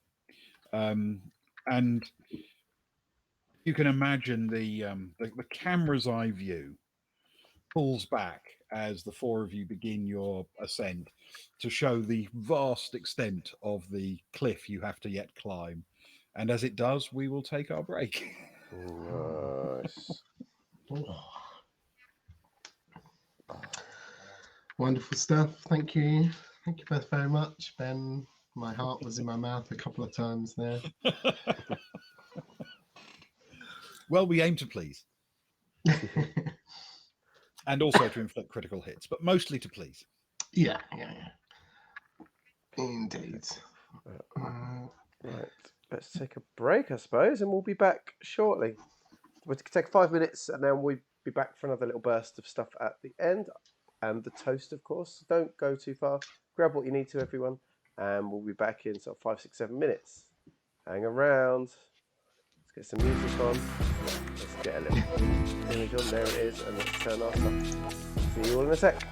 And you can imagine the camera's eye view pulls back as the four of you begin your ascent to show the vast extent of the cliff you have to yet climb. And as it does, we will take our break. Nice. Wonderful stuff. Thank you. Thank you both very much. Ben, my heart was in my mouth a couple of times there. Well, we aim to please. And also to inflict critical hits, but mostly to please. Yeah. Indeed. Right. Let's take a break, I suppose, and we'll be back shortly. We'll take 5 minutes and then we'll be back for another little burst of stuff at the end. And the toast, of course. Don't go too far. Grab what you need to, everyone. And we'll be back in sort of 5, 6, 7 minutes. Hang around. Let's get some music on. Let's get a little image on. There it is, and let's turn our stuff. See you all in a sec.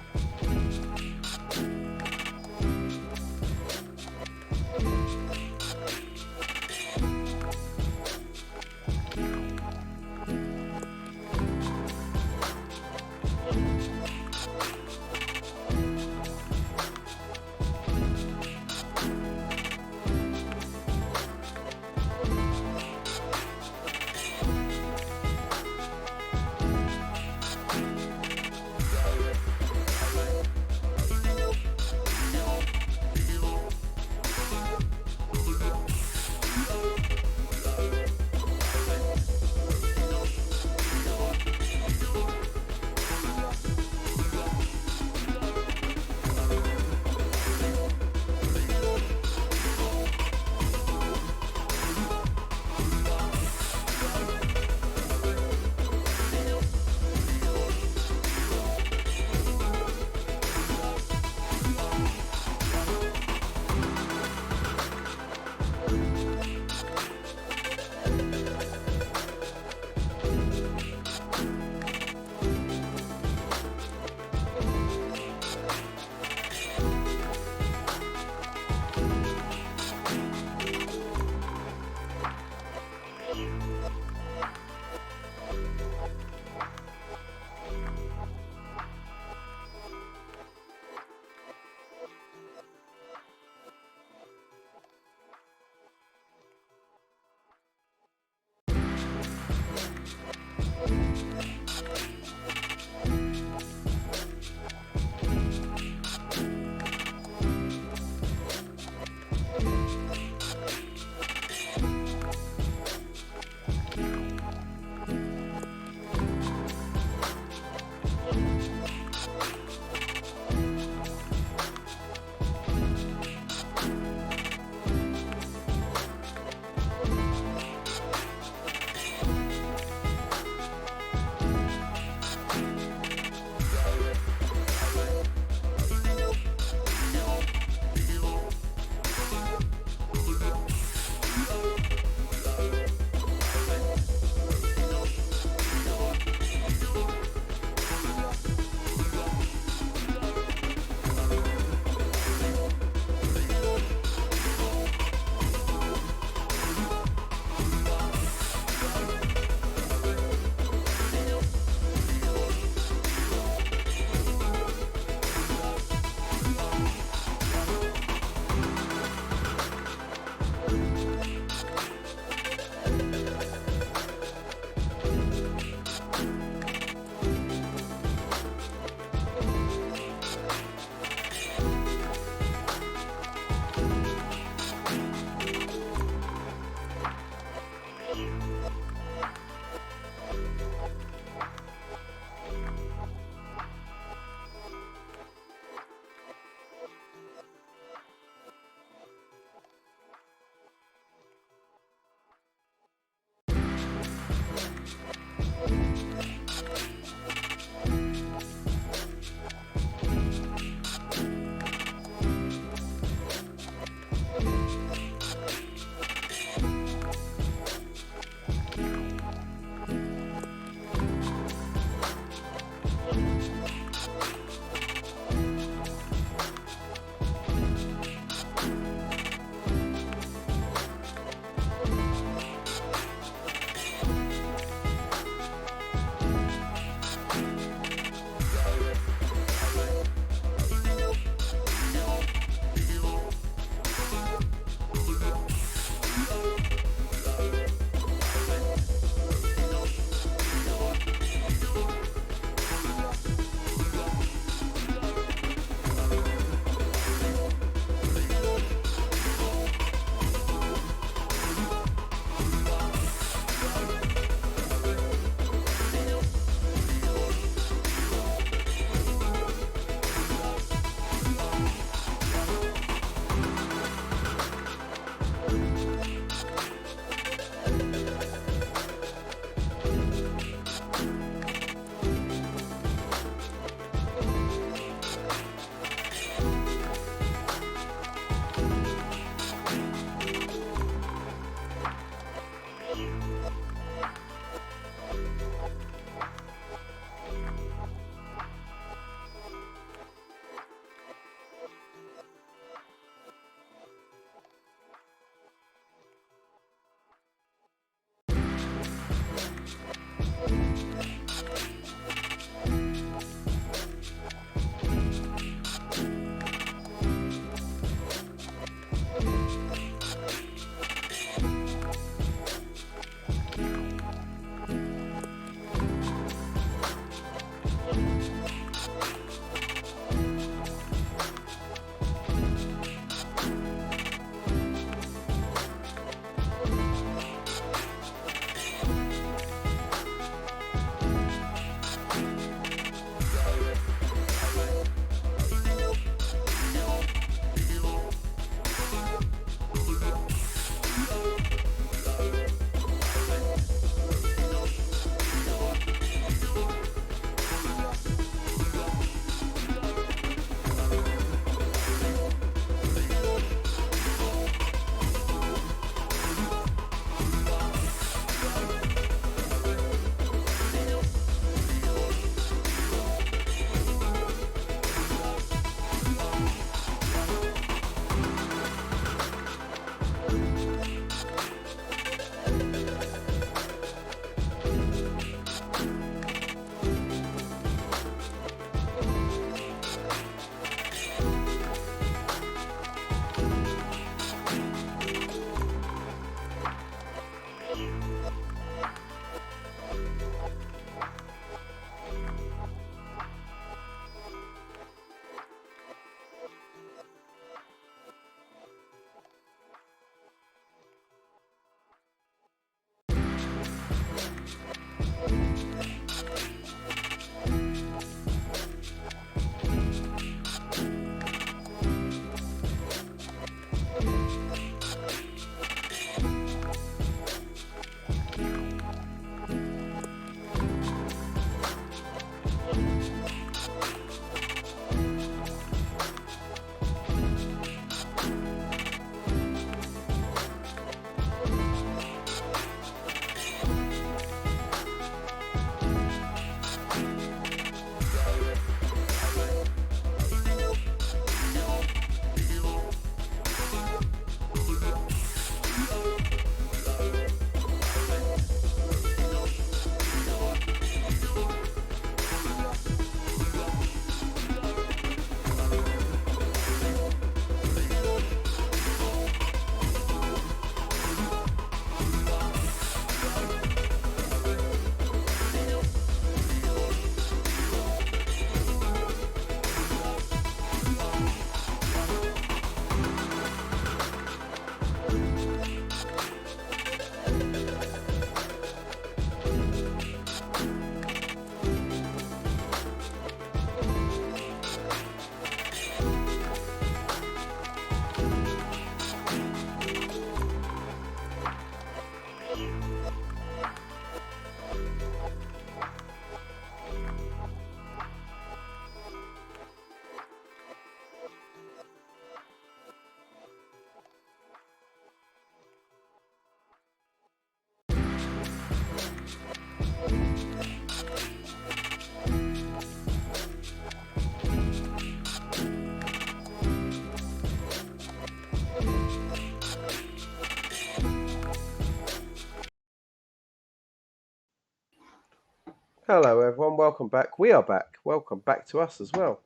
Hello, everyone. Welcome back. We are back. Welcome back to us as well.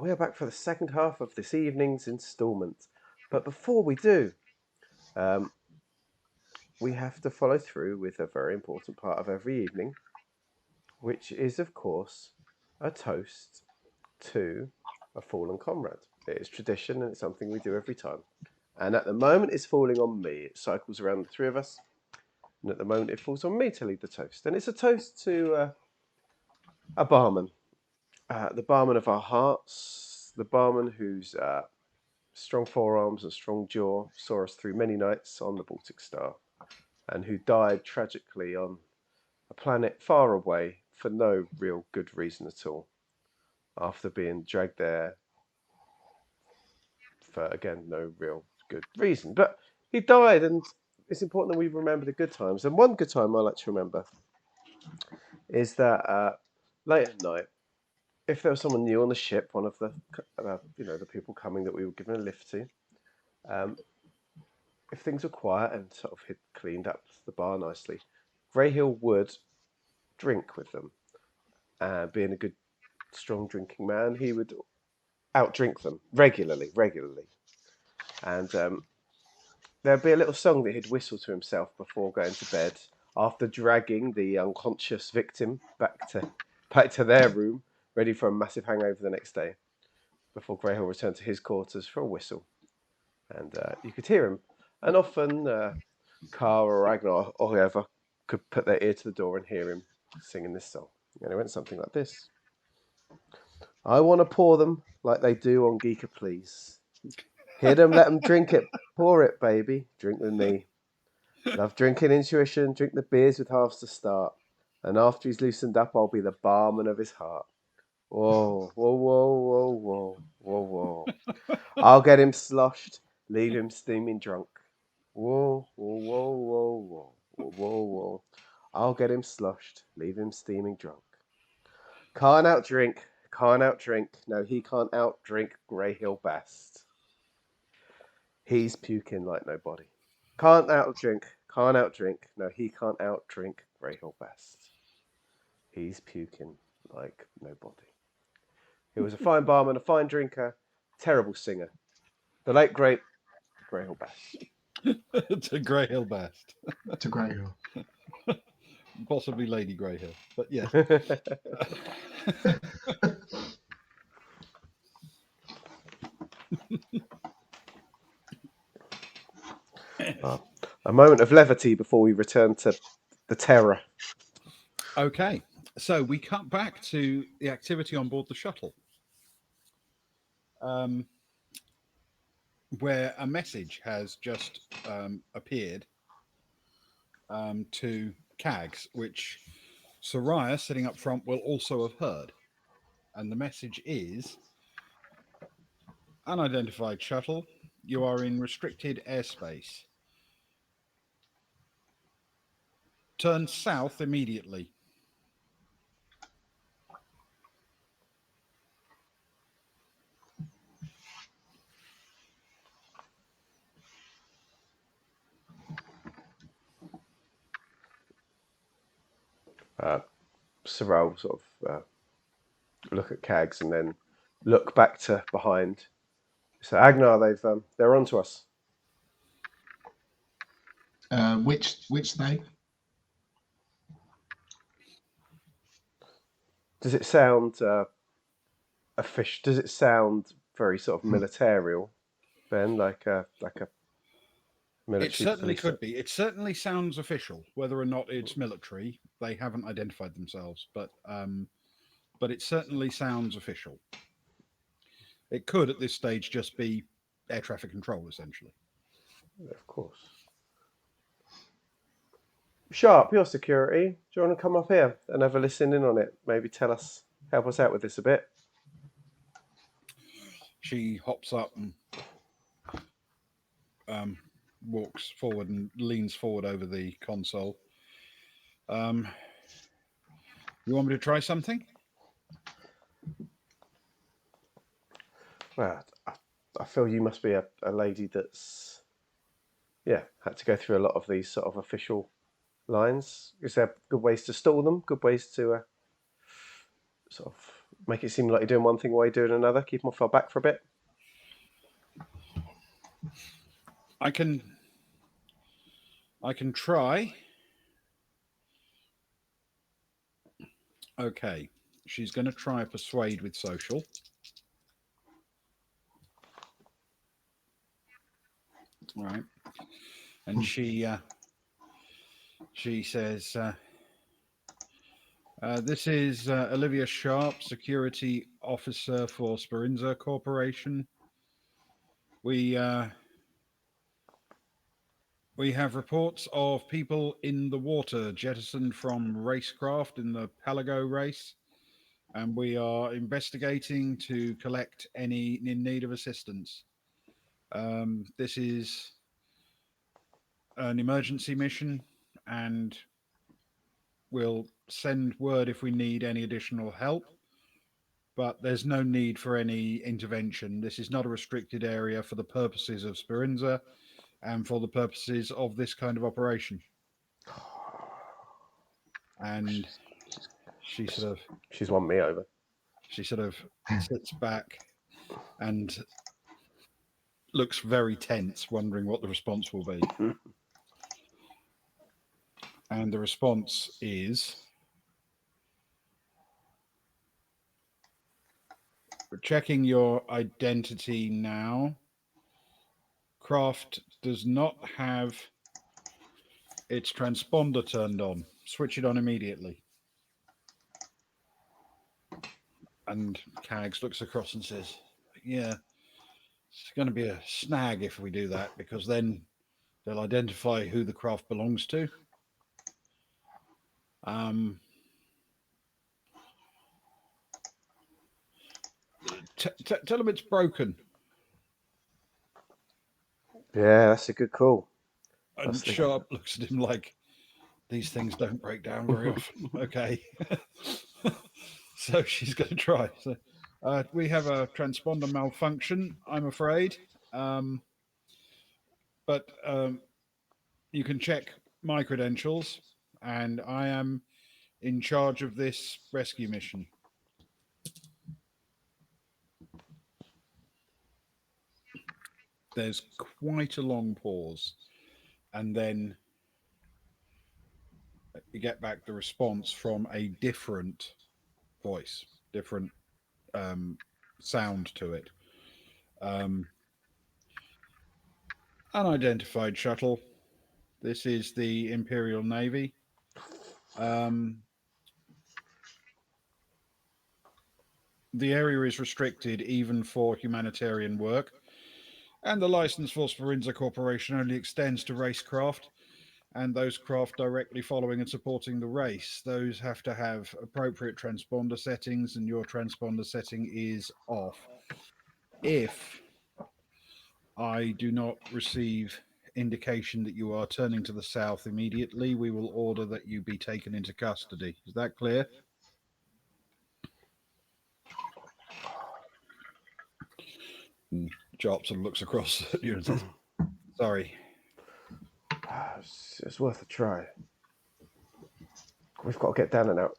We are back for the second half of this evening's instalment. But before we do, we have to follow through with a very important part of every evening, which is, of course, a toast to a fallen comrade. It is tradition and it's something we do every time. And at the moment, it's falling on me. It cycles around the three of us. And at the moment, it falls on me to lead the toast. And it's a toast to a barman. The barman of our hearts. The barman whose strong forearms and strong jaw saw us through many nights on the Baltic Star. And who died tragically on a planet far away for no real good reason at all. After being dragged there for, again, no real good reason. But he died, and it's important that we remember the good times. And one good time I like to remember is that late at night, if there was someone new on the ship, one of the the people coming that we were given a lift to, if things were quiet and sort of had cleaned up the bar nicely, Greyhill would drink with them. Being a good, strong drinking man, he would outdrink them regularly. And there'd be a little song that he'd whistle to himself before going to bed, after dragging the unconscious victim back to their room, ready for a massive hangover the next day, before Greyhill returned to his quarters for a whistle. And you could hear him. And often Carr or Ragnar or whoever could put their ear to the door and hear him singing this song. And it went something like this. I want to pour them like they do on Giikur, please. Hear them, let them drink it. Pour it, baby. Drink with me. Love drinking intuition. Drink the beers with halves to start. And after he's loosened up, I'll be the barman of his heart. Whoa, whoa, whoa, whoa, whoa, whoa, whoa. I'll get him sloshed, leave him steaming drunk. Whoa, whoa, whoa, whoa, whoa, whoa, whoa, whoa. I'll get him sloshed, leave him steaming drunk. Can't outdrink. No, he can't outdrink Greyhill best. He's puking like nobody. Can't outdrink. No, he can't outdrink Greyhill best. He's puking like nobody. He was a fine barman, a fine drinker, terrible singer. The late great Greyhill best. To Greyhill best. To Greyhill. Possibly Lady Greyhill, but yes. A moment of levity before we return to the terror. Okay, so we cut back to the activity on board the shuttle, where a message has just appeared to Cags, which Soraya, sitting up front, will also have heard. And the message is: unidentified shuttle, you are in restricted airspace. Turn south immediately. Sorrel sort of look at Cags and then look back to behind. So Agnar, they're onto us. Which they? Does it sound official? Does it sound very sort of militarial, Ben? Like a military? It certainly police? could be. It certainly sounds official. Whether or not it's military, they haven't identified themselves, but it certainly sounds official. It could, at this stage, just be air traffic control, essentially. Of course. Sharp, your security. Do you want to come up here and have a listen in on it? Maybe help us out with this a bit. She hops up and walks forward and leans forward over the console. You want me to try something? Well, I feel you must be a lady that's, had to go through a lot of these sort of official lines. Is there good ways to stall them? Good ways to sort of make it seem like you're doing one thing while you're doing another? Keep them off our back for a bit. I can try. Okay, she's going to try a persuade with social. All right, and she says, "This is Olivia Sharp, security officer for Speranza Corporation. We have reports of people in the water jettisoned from racecraft in the Pelago race, and we are investigating to collect any in need of assistance. This is an emergency mission, and we'll send word if we need any additional help. But there's no need for any intervention. This is not a restricted area for the purposes of Speranza and for the purposes of this kind of operation." And she's won me over. She sort of sits back and looks very tense, wondering what the response will be. And the response is, "We're checking your identity now. Craft does not have its transponder turned on. Switch it on immediately." And Cags looks across and says, "Yeah, it's going to be a snag if we do that, because then they'll identify who the craft belongs to. Tell them it's broken." Yeah, that's a good call. And Sharp looks at him like, "These things don't break down very often." Okay. So she's going to try. So, "We have a transponder malfunction, I'm afraid. But you can check my credentials, and I am in charge of this rescue mission." There's quite a long pause, and then you get back the response from a different voice, different sound to it. "Unidentified shuttle. This is the Imperial Navy. The area is restricted even for humanitarian work, and the license for Speranza Corporation only extends to racecraft and those craft directly following and supporting the race. Those have to have appropriate transponder settings, and your transponder setting is off. If I do not receive indication that you are turning to the south immediately, we will order that you be taken into custody. Is that clear?" And Sharp sort of looks across at you and says, "Sorry." It's worth a try. We've got to get down and out.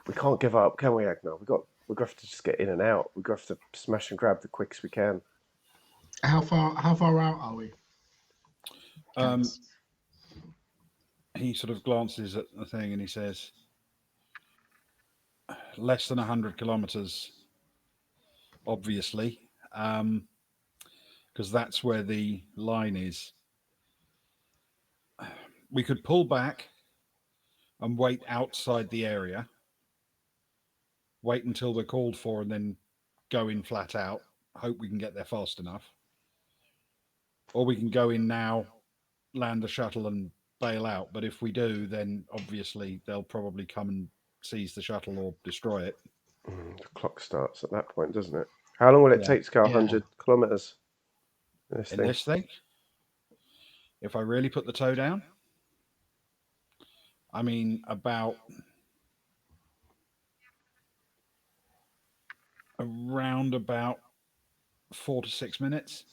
We can't give up, can we, Agnar? We've got to just get in and out. We've got to smash and grab the quickest we can. How far out are we? He sort of glances at the thing and he says, "Less than 100 kilometers, obviously, because that's where the line is. We could pull back and wait outside the area, wait until we're called for, and then go in flat out. Hope we can get there fast enough. Or we can go in now, land the shuttle, and bail out. But if we do, then obviously they'll probably come and seize the shuttle or destroy it." The clock starts at that point, doesn't it? How long will it take to go 100 kilometers in this thing? If I really put the toe down, I mean, about around about 4 to 6 minutes.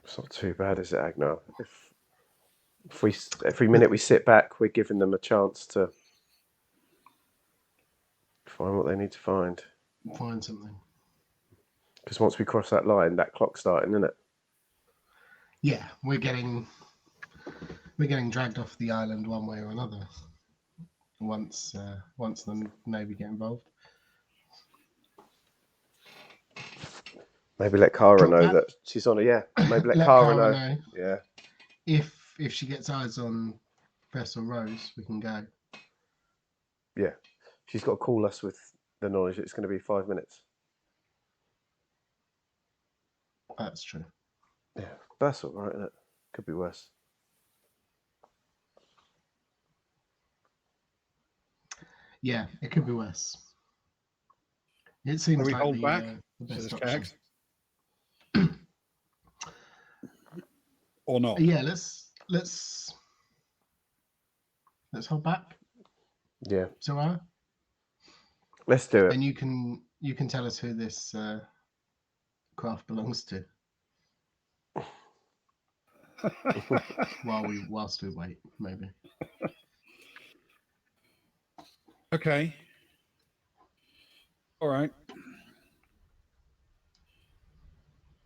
It's not too bad, is it, Agnar? If every minute we sit back, we're giving them a chance to Find what they need to find. Find something. Because once we cross that line, that clock's starting, isn't it? Yeah, we're getting dragged off the island one way or another. Once the Navy get involved. Maybe let Kara Drop know that. that she's on it. Yeah, maybe let Let Kara Kara know. know. Yeah. If she gets eyes on Vessel Rose, we can go. Yeah. She's got to call us with the knowledge that it's going to be 5 minutes. That's true. Yeah, that's all right, isn't it? Could be worse. Yeah, it could be worse. It seems we like hold the back? best Says option. Cags. Or not? Yeah, let's hold back. Yeah. So, Let's do it. and you can tell us who this craft belongs to whilst we wait, maybe. Okay. All right.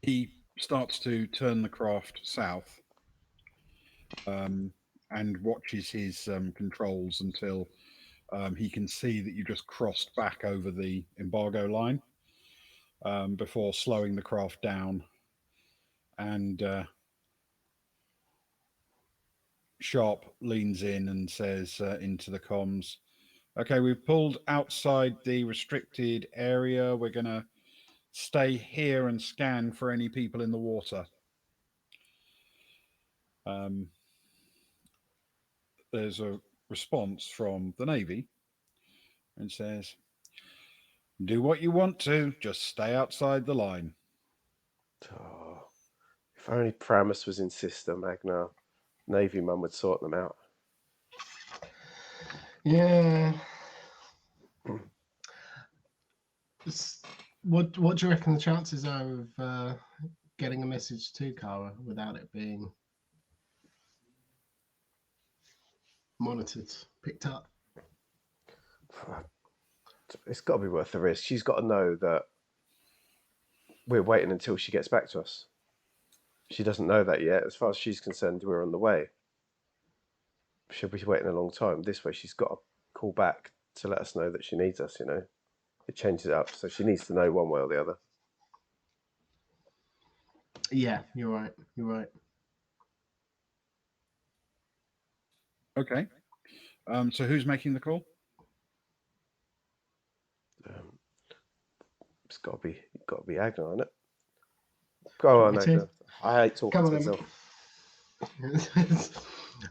He starts to turn the craft south, and watches his controls until he can see that you just crossed back over the embargo line, before slowing the craft down. And Sharp leans in and says into the comms, "Okay, we've pulled outside the restricted area. We're going to stay here and scan for any people in the water." There's a response from the Navy and says, "Do what you want to, just stay outside the line." Oh, if only Pramus was in system, Agnar. Navy Mum would sort them out. Yeah. What do you reckon the chances are of getting a message to Kara without it being monitored, picked up? It's got to be worth the risk. She's got to know that we're waiting until she gets back to us. She doesn't know that yet. As far as she's concerned, we're on the way. She'll be waiting a long time. This way, she's got to call back to let us know that she needs us, you know. It changes it up. So she needs to know one way or the other. Yeah, you're right. You're right. Okay. So who's making the call? It's got to be Agnar, isn't it? Go on, Agnar. I hate talking to myself.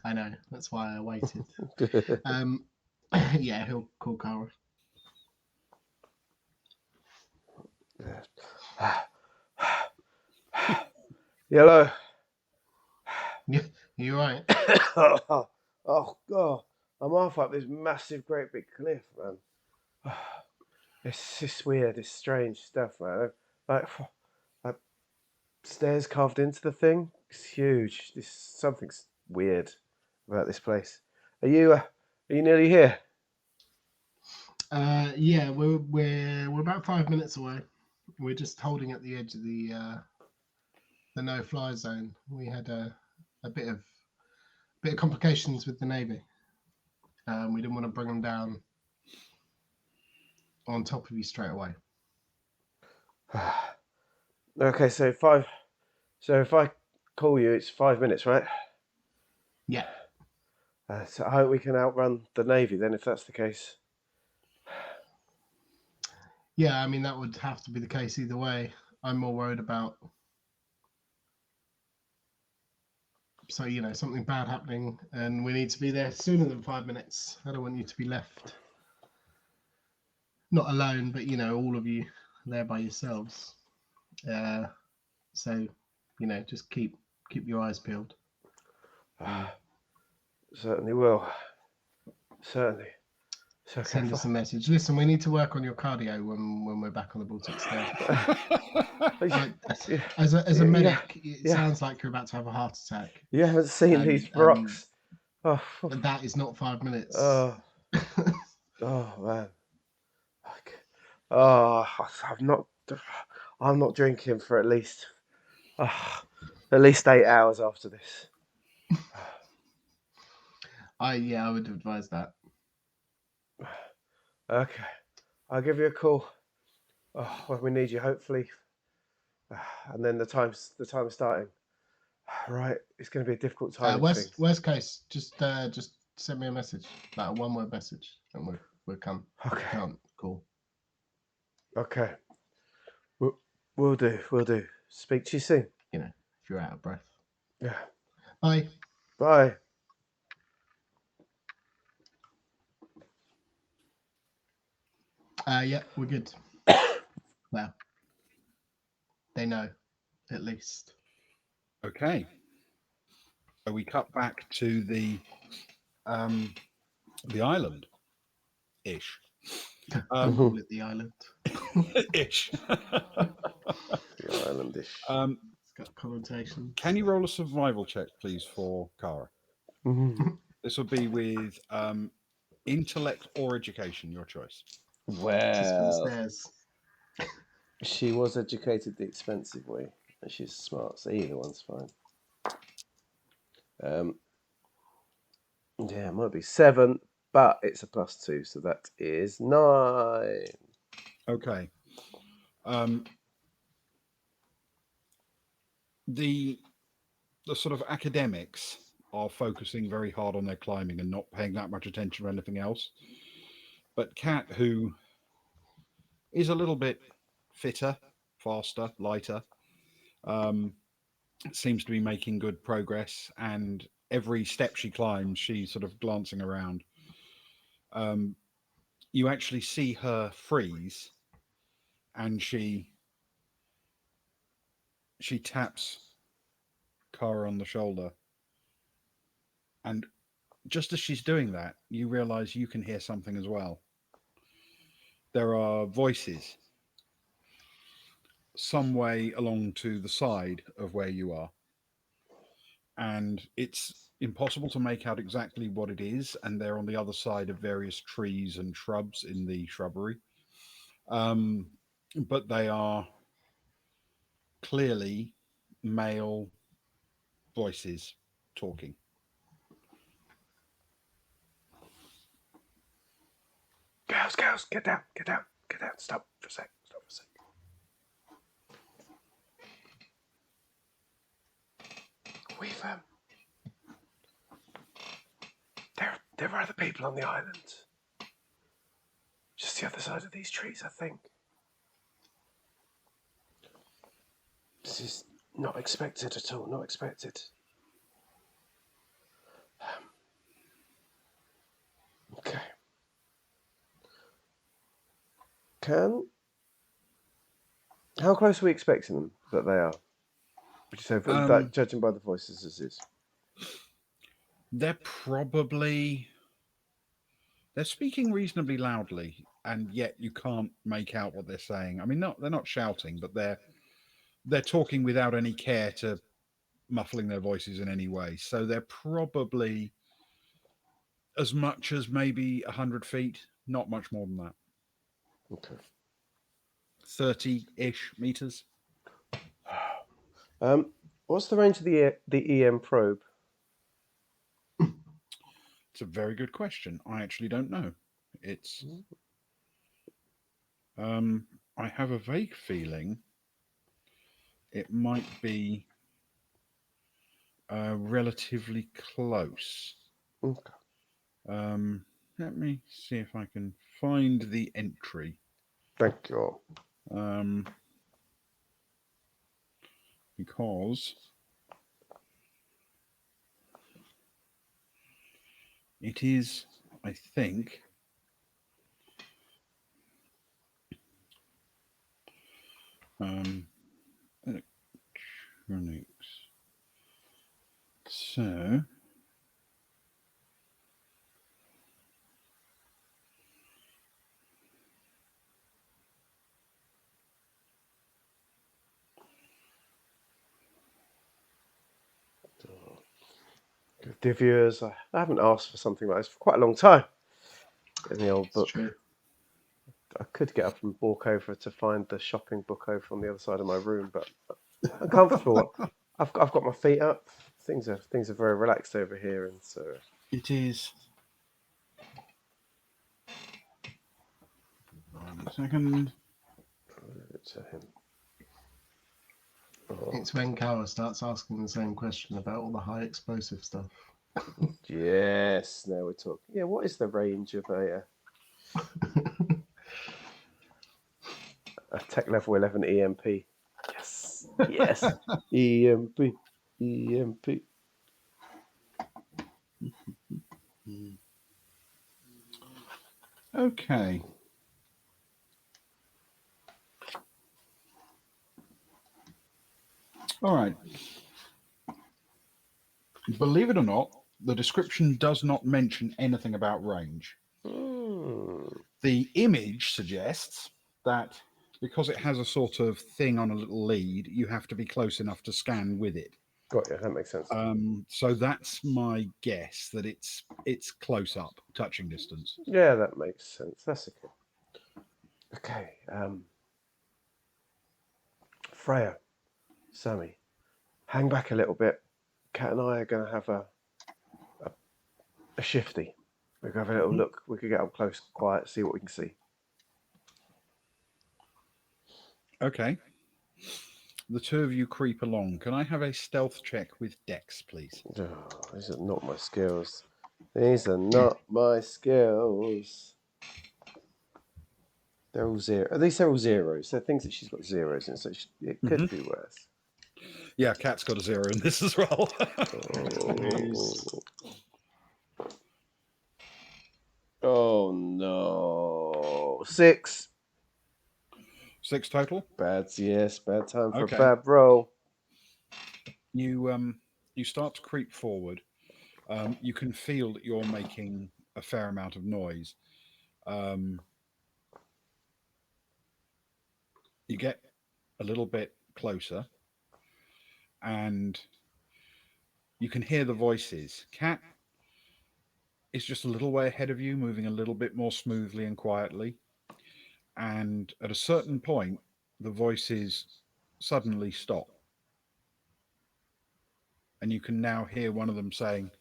I know. That's why I waited. Yeah, he'll call Kara. Yellow. You're right. Oh God, I'm half up this massive, great big cliff, man. It's just weird. It's strange stuff, man. Like stairs carved into the thing. It's huge. Something's weird about this place. Are you nearly here? Yeah, we're about 5 minutes away. We're just holding at the edge of the no-fly zone. We had a bit of complications with the Navy. We didn't want to bring them down on top of you straight away. Okay, so if I call you, it's 5 minutes, right? Yeah. So I hope we can outrun the Navy then, if that's the case. Yeah, I mean, that would have to be the case either way. I'm more worried about, something bad happening, and we need to be there sooner than 5 minutes. I don't want you to be left not alone, but all of you there by yourselves. So just keep your eyes peeled. Certainly will. Certainly. Okay, send us a message. Listen, we need to work on your cardio when we're back on the Baltic stair. As a medic, it sounds like you're about to have a heart attack. You haven't seen these rocks. That is not 5 minutes. Oh man. Oh, I'm not drinking for at least 8 hours after this. I would advise that. Okay, I'll give you a call when we need you, hopefully. And then the time's starting. Right, it's going to be a difficult time. Worst case, just send me a message, like a 1-word message, and we'll come. Okay. Can't call. Okay. We'll do. Speak to you soon. You know, if you're out of breath. Yeah. Bye. Bye. Yeah, we're good. Well, they know, at least. Okay. So we cut back to the island ish. Don't call it the island. Ish. The islandish. It's got connotations. Can you roll a survival check, please, for Kara? This will be with intellect or education, your choice. Just for the Well, stairs. she was educated the expensive way, and she's smart, so either one's fine. Yeah, it might be 7, but it's a +2, so that is 9. Okay. The sort of academics are focusing very hard on their climbing and not paying that much attention to anything else. But Kat, who is a little bit fitter, faster, lighter, seems to be making good progress, and every step she climbs, she's sort of glancing around. You actually see her freeze, and she taps Kara on the shoulder, and just as she's doing that, you realize you can hear something as well. There are voices some way along to the side of where you are, and it's impossible to make out exactly what it is, and they're on the other side of various trees and shrubs in the shrubbery. But they are clearly male voices talking. Girls, get down, stop for a sec. We've there are other people on the island. Just the other side of these trees, I think. This is not expected at all, not expected. Okay. How close are we expecting them that they are? Would you say, judging by the voices as is? They're speaking reasonably loudly, and yet you can't make out what they're saying. I mean, they're not shouting, but they're talking without any care to muffling their voices in any way. So they're probably as much as maybe 100 feet, not much more than that. Okay. 30-ish meters. What's the range of the EM probe? It's a very good question. I actually don't know. It's I have a vague feeling it might be relatively close. Okay. Let me see if I can find the entry. Thank you. Because it is, I think, electronics. So Dear viewers, I haven't asked for something like this for quite a long time in the old book. True. I could get up and walk over to find the shopping book over on the other side of my room, but I'm comfortable. I've got my feet up. Things are very relaxed over here, and so It is. One second. to him. Oh, It's when Kara starts asking the same question about all the high explosive stuff. yes, now we're talking. Yeah, what is the range of a tech level 11 EMP? Yes, yes, EMP, EMP. Okay. All right. Believe it or not, the description does not mention anything about range. The image suggests that because it has a sort of thing on a little lead, you have to be close enough to scan with it. Got you. That makes sense. So that's my guess, that it's close up, touching distance. Yeah, that makes sense. That's okay. Okay. Freya, Sammy, hang back a little bit. Kat and I are going to have a shifty. We can have a little look. We could get up close, quiet, see what we can see. Okay. The two of you creep along. Can I have a stealth check with Dex, please? Oh, these are not my skills. These are not my skills. They're all zero. At least they're all zeros. They're things that she's got zeros in, so it could be worse. Yeah, Kat's got a 0 in this as well. Oh no. 6. 6 total. Bad time for Okay. a bad roll. You start to creep forward. You can feel that you're making a fair amount of noise. You get a little bit closer, and you can hear the voices. Kat is just a little way ahead of you, moving a little bit more smoothly and quietly. And at a certain point, the voices suddenly stop. And you can now hear one of them saying,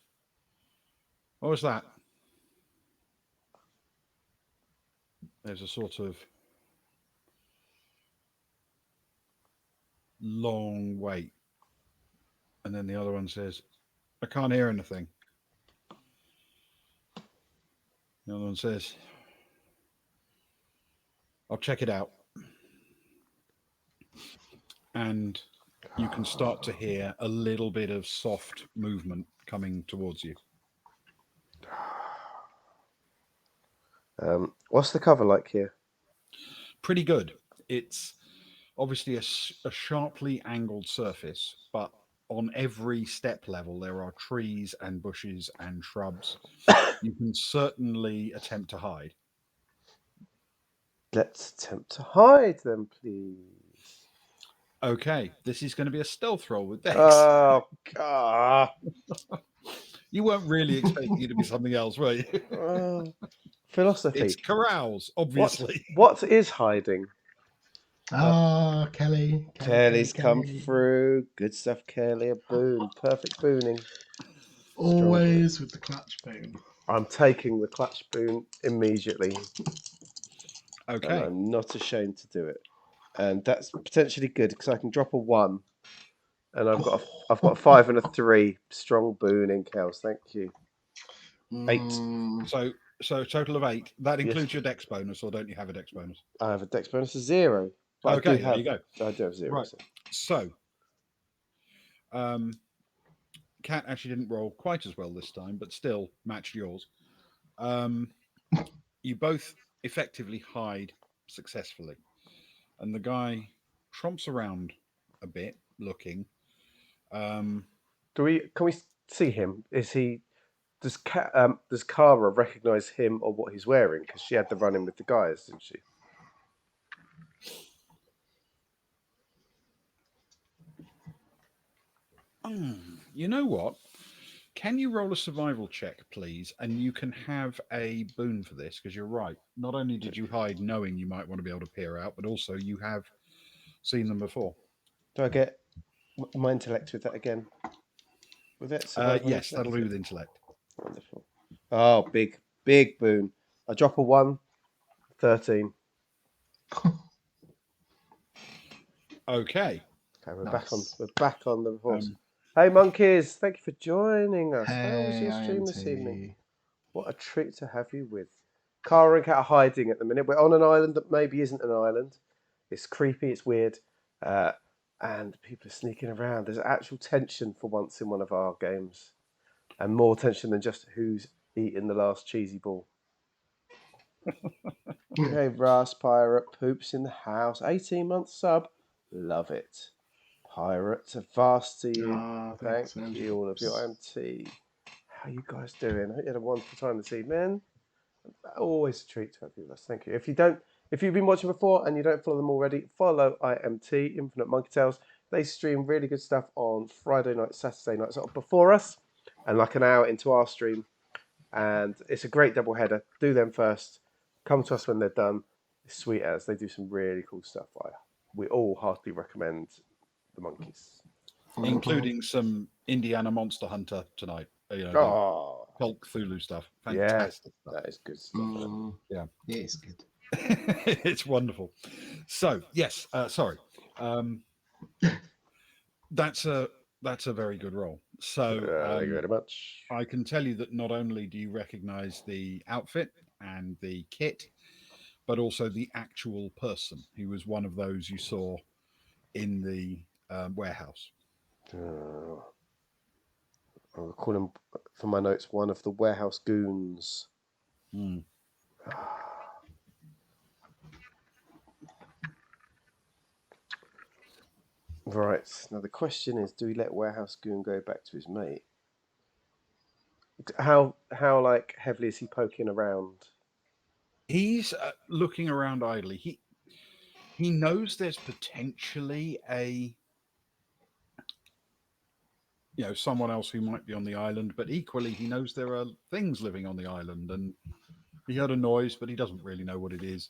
"What was that?" There's a sort of long wait. And then the other one says, "I can't hear anything." The other one says, "I'll check it out." And you can start to hear a little bit of soft movement coming towards you. What's the cover like here? Pretty good. It's obviously a sharply angled surface, but on every step level, there are trees and bushes and shrubs. You can certainly attempt to hide. Let's attempt to hide them, please. Okay, this is going to be a stealth roll with Dex. Oh, God. You weren't really expecting it to be something else, were you? Philosophy. It's carouse, obviously. What is hiding? Kelly. Kelly's come Kelly. through. Good stuff, Kelly. A boon. Perfect booning. Always with the clutch boon. I'm taking the clutch boon immediately. Okay. And I'm not ashamed to do it. And that's potentially good because I can drop a 1. And I've got a 5 and a 3. Strong booning, Kels. Thank you. 8. So a total of 8. That includes your Dex bonus, or don't you have a Dex bonus? I have a Dex bonus of 0. But Okay, there you go. I do have 0. Right. So, Cat actually didn't roll quite as well this time, but still matched yours. You both effectively hide successfully, and the guy tromps around a bit, looking. Can we see him? Does Kara recognise him or what he's wearing? Because she had the run in with the guys, didn't she? You know what? Can you roll a survival check, please? And you can have a boon for this because you're right. Not only did you hide knowing you might want to be able to peer out, but also you have seen them before. Do I get my intellect with that again? With it, survival Yes, intellect? that'll be with intellect. Wonderful. Oh, big boon. I drop a 1, 13. Okay. Okay, Nice. we're back on the horse. Hey monkeys, thank you for joining us. How was Hey, your stream this INT. evening? What a treat to have you with. Cara and Kat are hiding at the minute. We're on an island that maybe isn't an island. It's creepy, it's weird, and people are sneaking around. There's actual tension for once in one of our games, and more tension than just who's eating the last cheesy ball. Hey, Russ, Pirate, Poops in the house. 18 month sub. Love it. Pirate, a vast to you. Thanks, Thank you, all of your MT. How you guys doing? I hope you had a wonderful time this evening. Always a treat to have you with us. Thank you. If you've been watching before and you don't follow them already, follow IMT, Infinite Monkey Tales. They stream really good stuff on Friday night, Saturday night, sort of before us, and like an hour into our stream. And it's a great double header. Do them first. Come to us when they're done. It's sweet as they do some really cool stuff. We all heartily recommend the monkeys. Including some Indiana Monster Hunter tonight. Oh, Cult Cthulhu stuff. yes, Fantastic stuff. that is good stuff. Yeah. It is good. It's wonderful. So, yes, sorry. That's a very good roll. So Thank you very much. I can tell you that not only do you recognize the outfit and the kit, but also the actual person who was one of those you saw in the warehouse. I'll call him, for my notes, one of the warehouse goons. Right, now the question is, do we let warehouse goon go back to his mate? How like heavily is he poking around? He's looking around idly. He knows there's potentially someone else who might be on the island, but equally he knows there are things living on the island, and he heard a noise, but he doesn't really know what it is.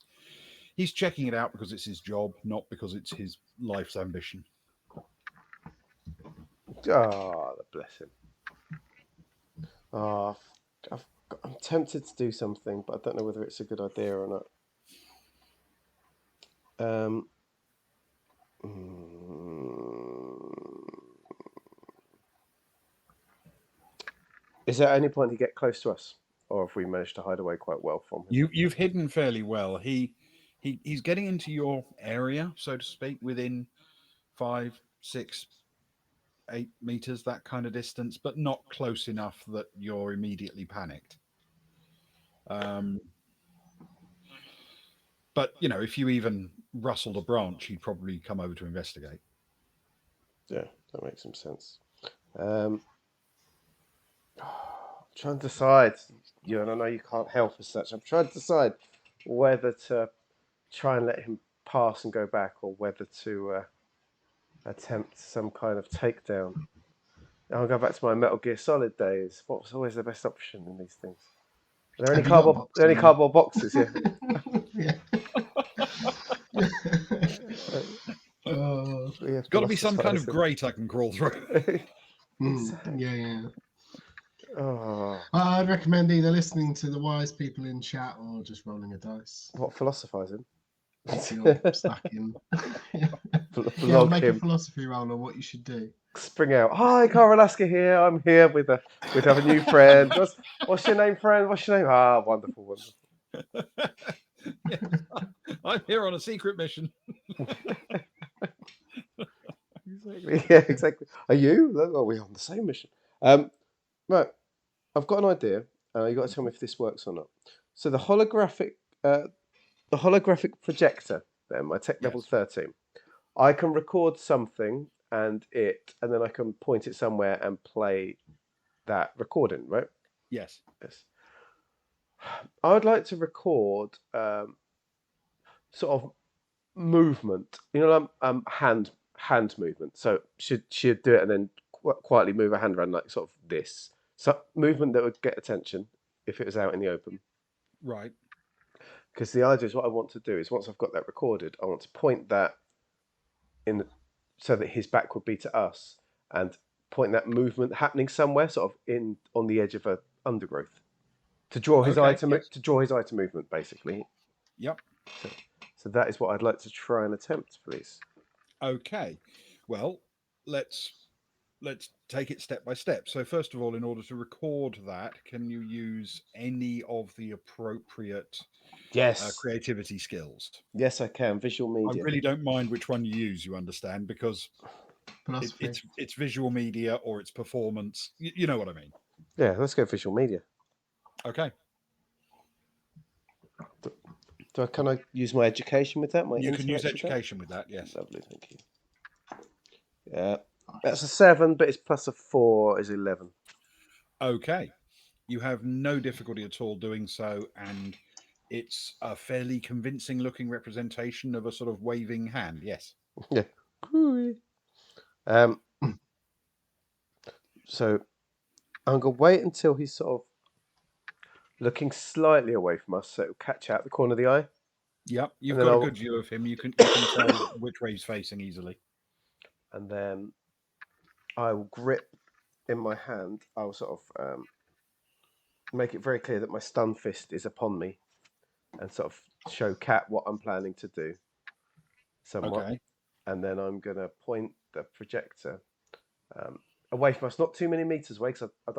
He's checking it out because it's his job, not because it's his life's ambition. Oh, bless him. Oh, I'm tempted to do something, but I don't know whether it's a good idea or not. Is there any point to get close to us, or have we managed to hide away quite well from him? You've hidden fairly well. He's getting into your area, so to speak, within 5, 6, 8 meters, that kind of distance, but not close enough that you're immediately panicked. But if you even rustled a branch, he'd probably come over to investigate. Yeah, that makes some sense. I'm trying to decide. And I know you can't help as such. I'm trying to decide whether to try and let him pass and go back, or whether to attempt some kind of takedown. I'll go back to my Metal Gear Solid days. What was always the best option in these things? Are there any cardboard boxes? Yeah. Yeah. It's got to be some kind of grate I can crawl through. Yeah. Oh. I'd recommend either listening to the wise people in chat or just rolling a dice. What, philosophizing? If you're stuck in. Make a philosophy roll on what you should do. Spring out. Hi, Cara Alaska here. I'm here with a new friend. What's your name, friend? What's your name? Ah, wonderful. Yeah. I'm here on a secret mission. Exactly. Yeah, exactly. Are you? Are we on the same mission? Right. I've got an idea. You got to tell me if this works or not. So the holographic projector, then my tech level 13. I can record something and then I can point it somewhere and play that recording, right? Yes. I would like to record sort of movement, hand movement. So she'd do it and then quietly move her hand around like sort of this. So movement that would get attention if it was out in the open. Right. Because the idea is what I want to do is once I've got that recorded, I want to point that in so that his back would be to us and point that movement happening somewhere, sort of in on the edge of a undergrowth, to draw his eye Okay. to Yes. to draw his eye to movement, basically. Yep. So that is what I'd like to try and attempt, please. Okay. Well, let's take it step by step. So first of all, in order to record that, can you use any of the appropriate Yes, creativity skills? yes, I can. Visual I media. really don't mind which one you use. You understand, because Philosophy. it's visual media or it's performance. You know what I mean? Yeah, let's go visual media. Okay. Can I use my education with that? My You can use intellect with that? education with that. Yes. Lovely, thank you. Yeah, that's a 7, but it's plus a 4 is 11. Okay. You have no difficulty at all doing so, and it's a fairly convincing looking representation of a sort of waving hand. Yes. Yeah. Um. So I'm gonna wait until he's sort of looking slightly away from us, so it'll catch out the corner of the eye, Yep. You've then got a I'll- good view of him. You can tell which way he's facing easily. and then I will grip in my hand. I'll sort of make it very clear that my stun fist is upon me, and sort of show Cat what I'm planning to do. Somewhat. Okay. And then I'm gonna point the projector away from us, not too many meters away, because I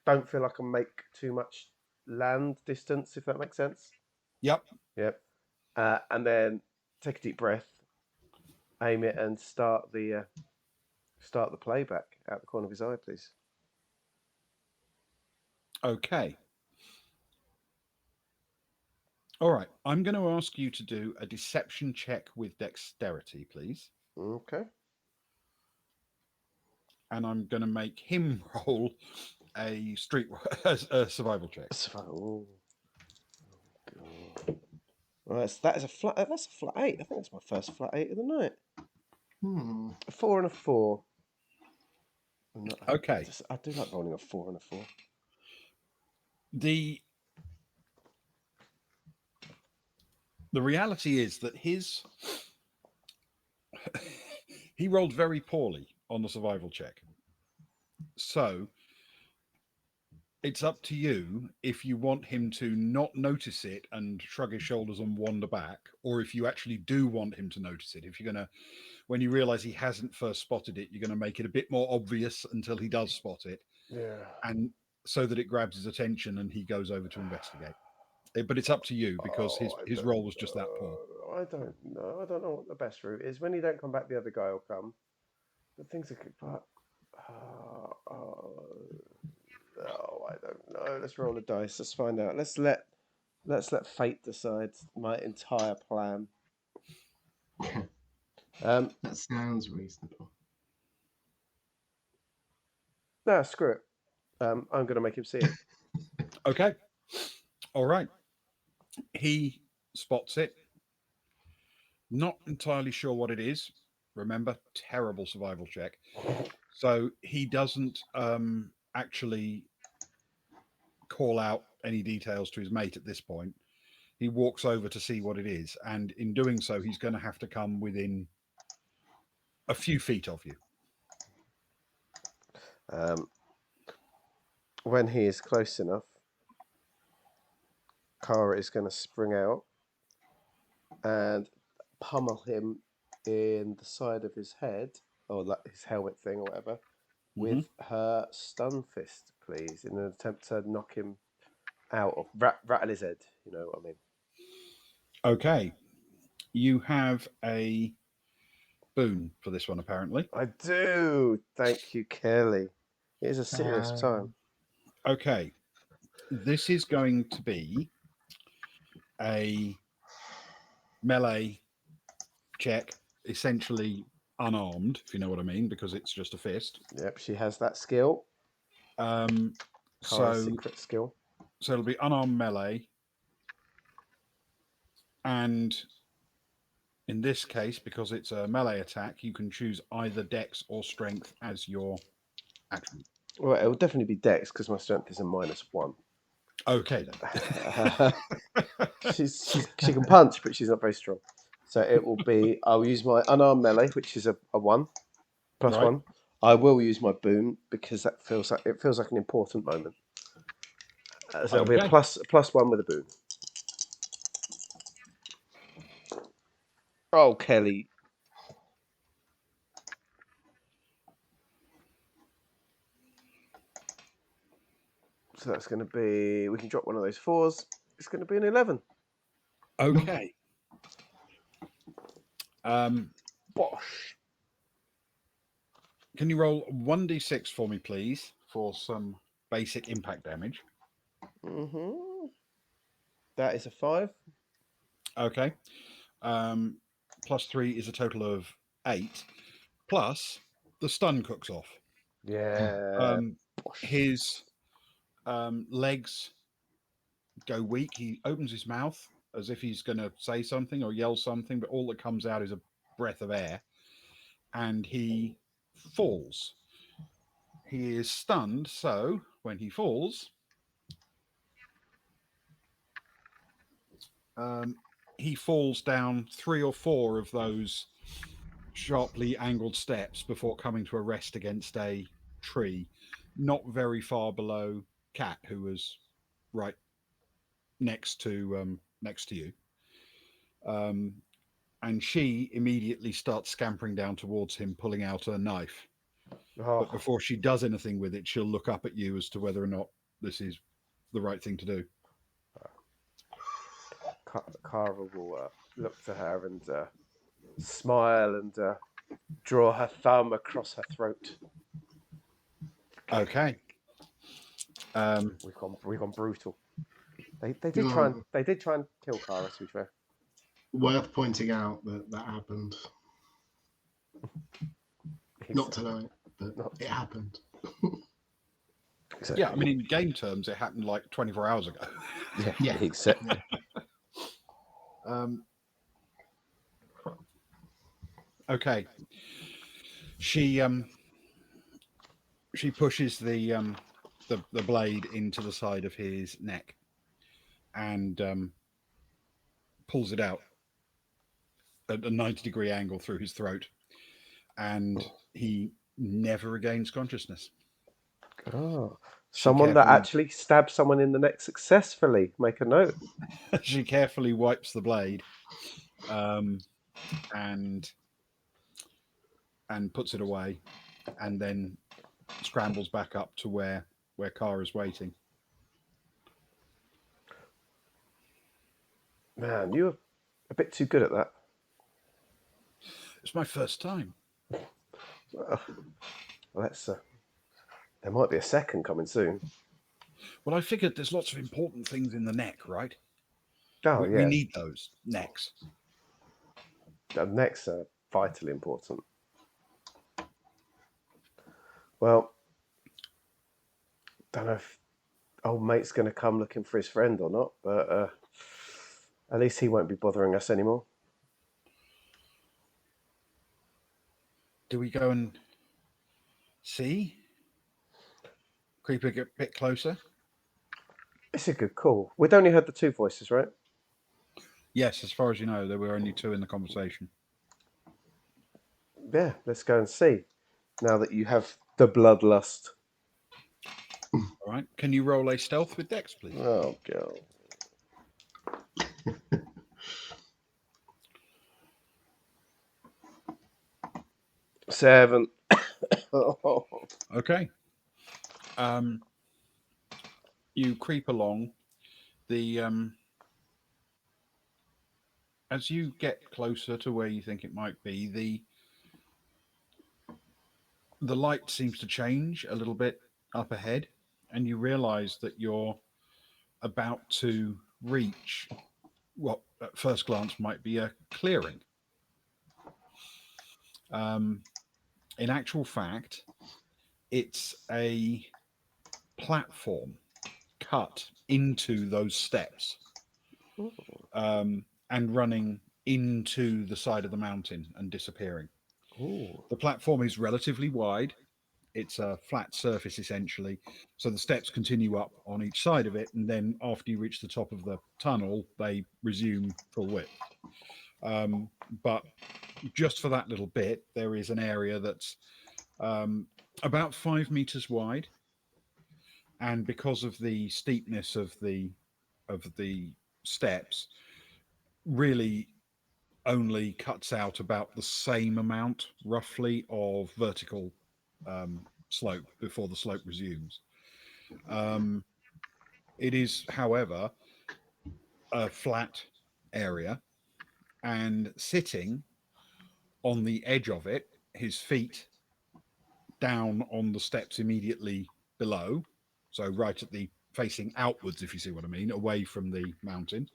don't feel I can make too much land distance, if that makes sense. Yep. Yep. And then take a deep breath, aim it, and start the playback out the corner of his eye, please. Okay. All right. I'm going to ask you to do a deception check with dexterity, please. Okay. And I'm going to make him roll a a survival check. Oh, God. Right, that's a flat 8. I think that's my first flat 8 of the night. A 4 and a 4. Okay. I do like rolling a 4 and a 4. The reality is that he rolled very poorly on the survival check. So it's up to you if you want him to not notice it and shrug his shoulders and wander back, or if you actually do want him to notice it. If you're going to, when you realize he hasn't first spotted it, you're going to make it a bit more obvious until he does spot it. Yeah. And so that it grabs his attention and he goes over to investigate. But it's up to you, because his roll was just that poor. I don't know. I don't know what the best route is. When you don't come back, the other guy will come. But things are good. But I don't know. Let's roll the dice. Let's find out. Let's let fate decide my entire plan. That sounds reasonable. No, screw it. I'm going to make him see it. Okay. All right. He spots it. Not entirely sure what it is. Remember, terrible survival check. So he doesn't actually call out any details to his mate at this point. He walks over to see what it is, and in doing so, he's going to have to come within a few feet of you. When he is close enough, Kara is going to spring out and pummel him in the side of his head, or like his helmet thing or whatever, with her stun fist, please, in an attempt to knock him out or rattle his head. You know what I mean? Okay. You have a boon for this one, apparently. I do. Thank you, Kelly. It is a serious time. Okay. This is going to be a melee check, essentially unarmed, if you know what I mean, because it's just a fist. Yep, she has that skill. So secret skill. So it'll be unarmed melee. And in this case, because it's a melee attack, you can choose either dex or strength as your attribute. Well, it will definitely be Dex because my strength is a -1. Okay then. She can punch, but she's not very strong. So it will be. I'll use my unarmed melee, which is a 1 plus Right. 1. I will use my boom because that feels like an important moment. So it'll be a Okay. plus 1 with a boom. Oh, Kelly. So that's going to be. We can drop one of those 4s. It's going to be an 11. Okay. Bosh. Can you roll 1d6 for me, please, for some basic impact damage? That is a 5. Okay. Plus 3 is a total of 8. Plus the stun cooks off. Yeah. His legs go weak. He opens his mouth as if he's going to say something or yell something, but all that comes out is a breath of air, and he falls. He is stunned, so when he falls, he falls down 3 or 4 of those sharply angled steps before coming to a rest against a tree, not very far below Cat, who was right next to you. And she immediately starts scampering down towards him, pulling out her knife. Oh, But before she does anything with it, she'll look up at you as to whether or not this is the right thing to do. Kara will look to her and smile and draw her thumb across her throat. Okay. We've gone brutal. They did You try know, and kill Kara, to be fair. worth pointing out that happened. Not tonight, but it happened. Exactly. Yeah, I mean, in game terms, it happened like 24 hours ago. Yeah, exactly. Okay. She pushes the blade into the side of his neck and pulls it out at a 90-degree angle through his throat, and he never regains consciousness. Oh, She someone that carefully actually stabbed someone in the neck successfully. Make a note. she carefully wipes the blade, and puts it away, and then scrambles back up to where Kara's waiting. Man, you were a bit too good at that. It's my first time. Well, let's. There might be a second coming soon. Well, I figured there's lots of important things in the neck, right? Oh, We yeah. need those necks. The necks are vitally important. Well, don't know if old mate's going to come looking for his friend or not, but at least he won't be bothering us anymore. Do we go and see? Creep a bit closer? It's a good call. We'd only heard the 2 voices, right? Yes, as far as you know, there were only 2 in the conversation. Yeah, let's go and see. Now that you have the bloodlust. All right. Can you roll a stealth with Dex, please? Oh, God. Seven. Okay. You creep along. As you get closer to where you think it might be, the light seems to change a little bit up ahead, and you realise that you're about to reach what at first glance might be a clearing. In actual fact, it's a platform cut into those steps, and running into the side of the mountain and disappearing. Ooh. The platform is relatively wide, It's a flat surface essentially. So the steps continue up on each side of it, and then after you reach the top of the tunnel, they resume full width. But just for that little bit, there is an area that's about 5 meters wide, and because of the steepness of the steps, really only cuts out about the same amount, roughly, of vertical slope before the slope resumes. Um, it is, however, a flat area, and sitting on the edge of it, his feet down on the steps immediately below, so right at the facing outwards, if you see what I mean, away from the mountain,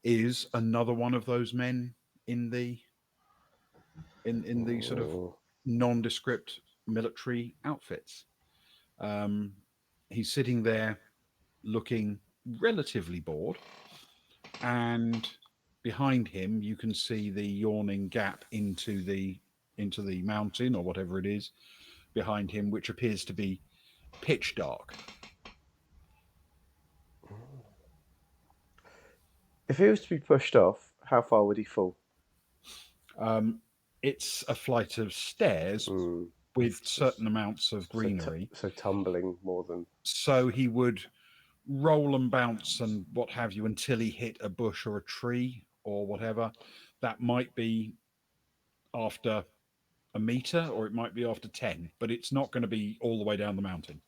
is another one of those men in the sort of Oh. nondescript military outfits. Um, he's sitting there looking relatively bored, and behind him you can see the yawning gap into the mountain or whatever it is behind him, which appears to be pitch dark. If he was to be pushed off, how far would he fall? It's a flight of stairs Mm. with certain amounts of So, greenery, so tumbling more than. so he would roll and bounce and what have you until he hit a bush or a tree or whatever. That might be after a meter, or it might be after 10, but it's not going to be all the way down the mountain.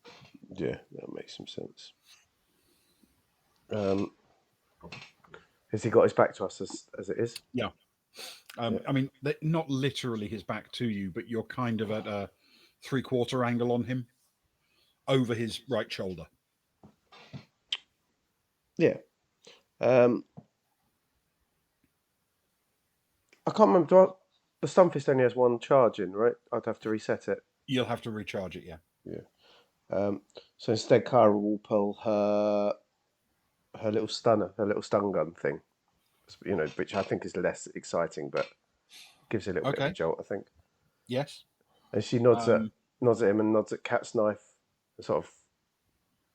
Yeah, that makes some sense. Has he got his back to us as it is? Yeah. I mean, not literally his back to you, but you're kind of at a 3/4 angle on him over his right shoulder. Yeah. I can't remember. The Stunfist only has one charge in, right? I'd have to reset it. You'll have to recharge it, yeah. Yeah. So instead, Kara will pull her little stunner, her little stun gun thing. You know, which I think is less exciting, but gives a little bit of a jolt, I think. Yes. And she nods at him and nods at Cat's knife, and sort of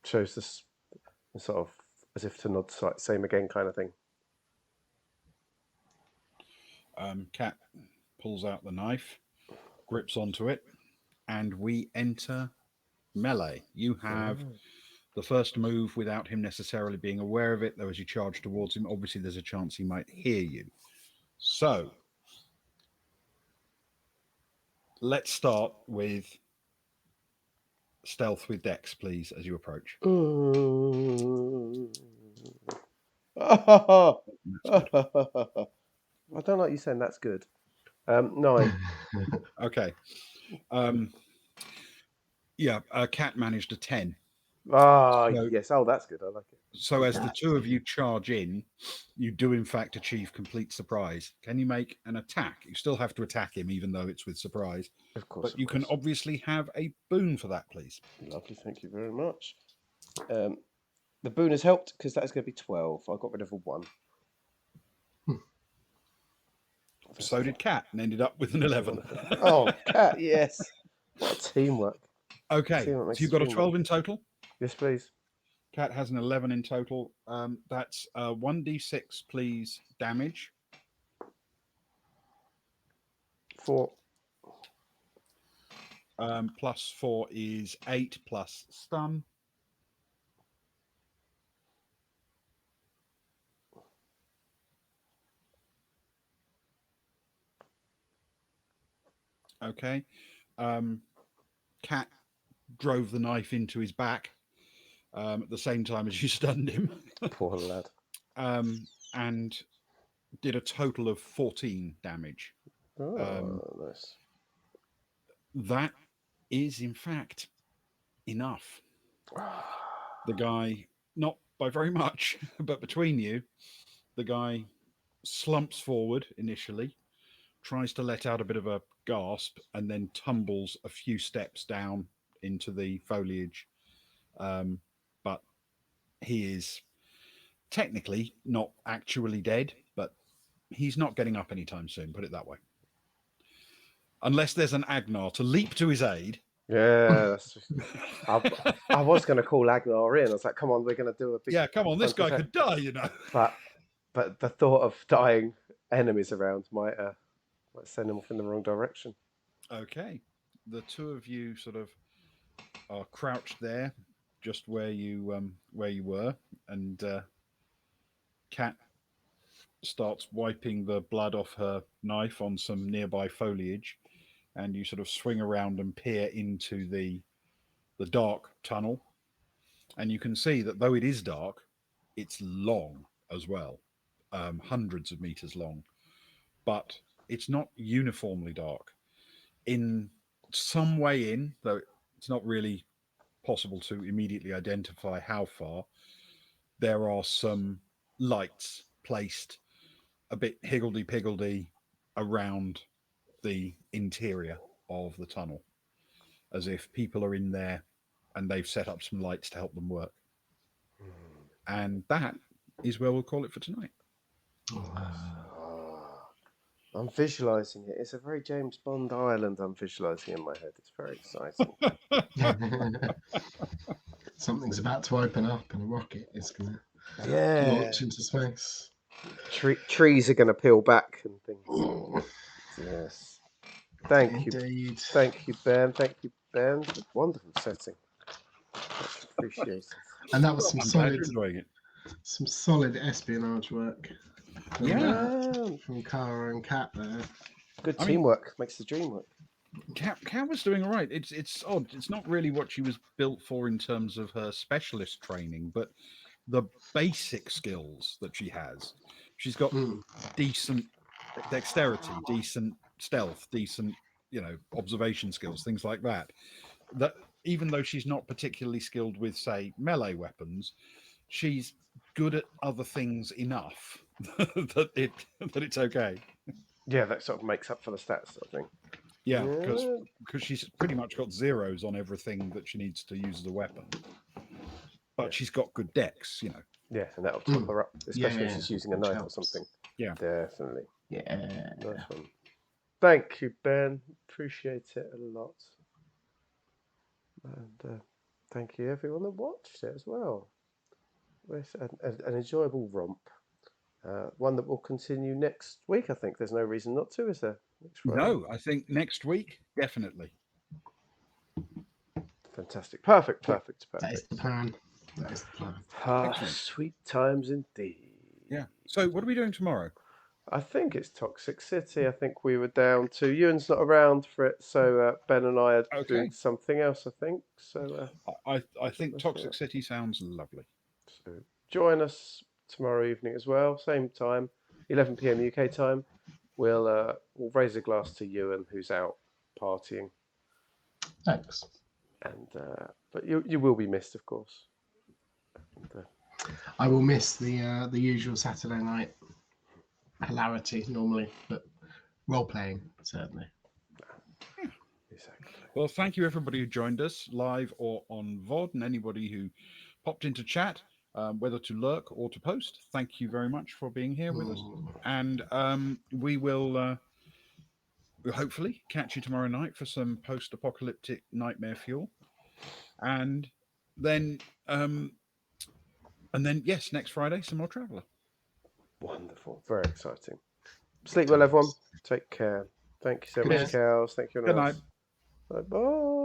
shows this, sort of as if to nod, same again, kind of thing. Cat pulls out the knife, grips onto it, and we enter melee. You have the first move without him necessarily being aware of it, though as you charge towards him, obviously there's a chance he might hear you. So let's start with stealth with Dex, please, as you approach. I don't like you saying that's good. 9. Okay. Cat managed a 10. Yes. Oh, that's good. I like it. So as the two of you charge in, you do in fact achieve complete surprise. Can you make an attack? You still have to attack him, even though it's with surprise. Of course. But you can obviously have a boon for that, please. Lovely. Thank you very much. The boon has helped because that is going to be 12. I got rid of a 1. So did Cat and ended up with an 11. Oh, Cat, yes. What teamwork. Okay, Teamwork so you've got a 12 in total? Yes, please. Cat has an 11 in total. That's 1d6, please, damage. 4. Plus 4 is 8 plus stun. Okay. Cat drove the knife into his back at the same time as you stunned him. Poor lad. And did a total of 14 damage. Oh, nice. That is, in fact, enough. The guy, not by very much, but between you, the guy slumps forward initially, tries to let out a bit of a gasp, and then tumbles a few steps down into the foliage. But he is technically not actually dead, but he's not getting up anytime soon, put it that way. Unless there's an Agnar to leap to his aid Yeah, that's I was going to call Agnar in. I was like, come on, we're going to do a big. Yeah, come on, this guy frontal could die, you know. attack. But the thought of dying enemies around might send him off in the wrong direction. Okay, the two of you sort of are crouched there, just where you were, and Cat starts wiping the blood off her knife on some nearby foliage, and you sort of swing around and peer into the dark tunnel, and you can see that though it is dark, it's long as well, hundreds of meters long, but it's not uniformly dark. In some way in, though it's not really possible to immediately identify how far, there are some lights placed a bit higgledy-piggledy around the interior of the tunnel, as if people are in there and they've set up some lights to help them work. And that is where we'll call it for tonight. I'm visualizing it. It's a very James Bond island I'm visualizing in my head. It's very exciting. Something's about to open up and a rocket is going to Yeah. launch into space. Trees are going to peel back and things. Yes. Thank you. Indeed. Thank you, Ben. Thank you, Ben. Wonderful setting. Much appreciated. And that was I'm glad you're enjoying it. some solid espionage work. From, Yeah. From Cara and Kat there. Good teamwork makes the dream work. Kat was doing all right. It's odd. It's not really what she was built for in terms of her specialist training, but the basic skills that she has. She's got decent dexterity, decent stealth, decent, observation skills, things like that. That even though she's not particularly skilled with, say, melee weapons, she's good at other things enough that it's okay. Yeah, that sort of makes up for the stats, I think. Yeah, because she's pretty much got zeros on everything that she needs to use as a weapon. But she's got good dex, Yeah, and that'll top her up, especially if she's using a knife or something. Yeah. Definitely. Yeah. Nice one. Thank you, Ben. Appreciate it a lot. And thank you, everyone that watched it as well. It's an enjoyable romp. One that will continue next week, I think. There's no reason not to, is there? No, I think next week, definitely. Fantastic. Perfect. That is the plan. Sweet times indeed. Yeah. So what are we doing tomorrow? I think it's Toxic City. I think we were down to... Ewan's not around for it, so Ben and I are doing something else, I think. So I think Toxic City sounds lovely. So join us tomorrow evening as well, same time, 11 p.m. UK time. We'll raise a glass to Ewan, who's out partying. Thanks. And but you will be missed, of course. And, I will miss the usual Saturday night hilarity normally, but role playing certainly. Exactly. Well, thank you everybody who joined us live or on VOD, and anybody who popped into chat, whether to lurk or to post. Thank you very much for being here with us, and we will we'll hopefully catch you tomorrow night for some post-apocalyptic nightmare fuel, and then yes, next Friday some more Traveller. Wonderful, very exciting. Sleep well, everyone. Take care. Thank you so much, Kels. Thank you. Good night. Bye bye.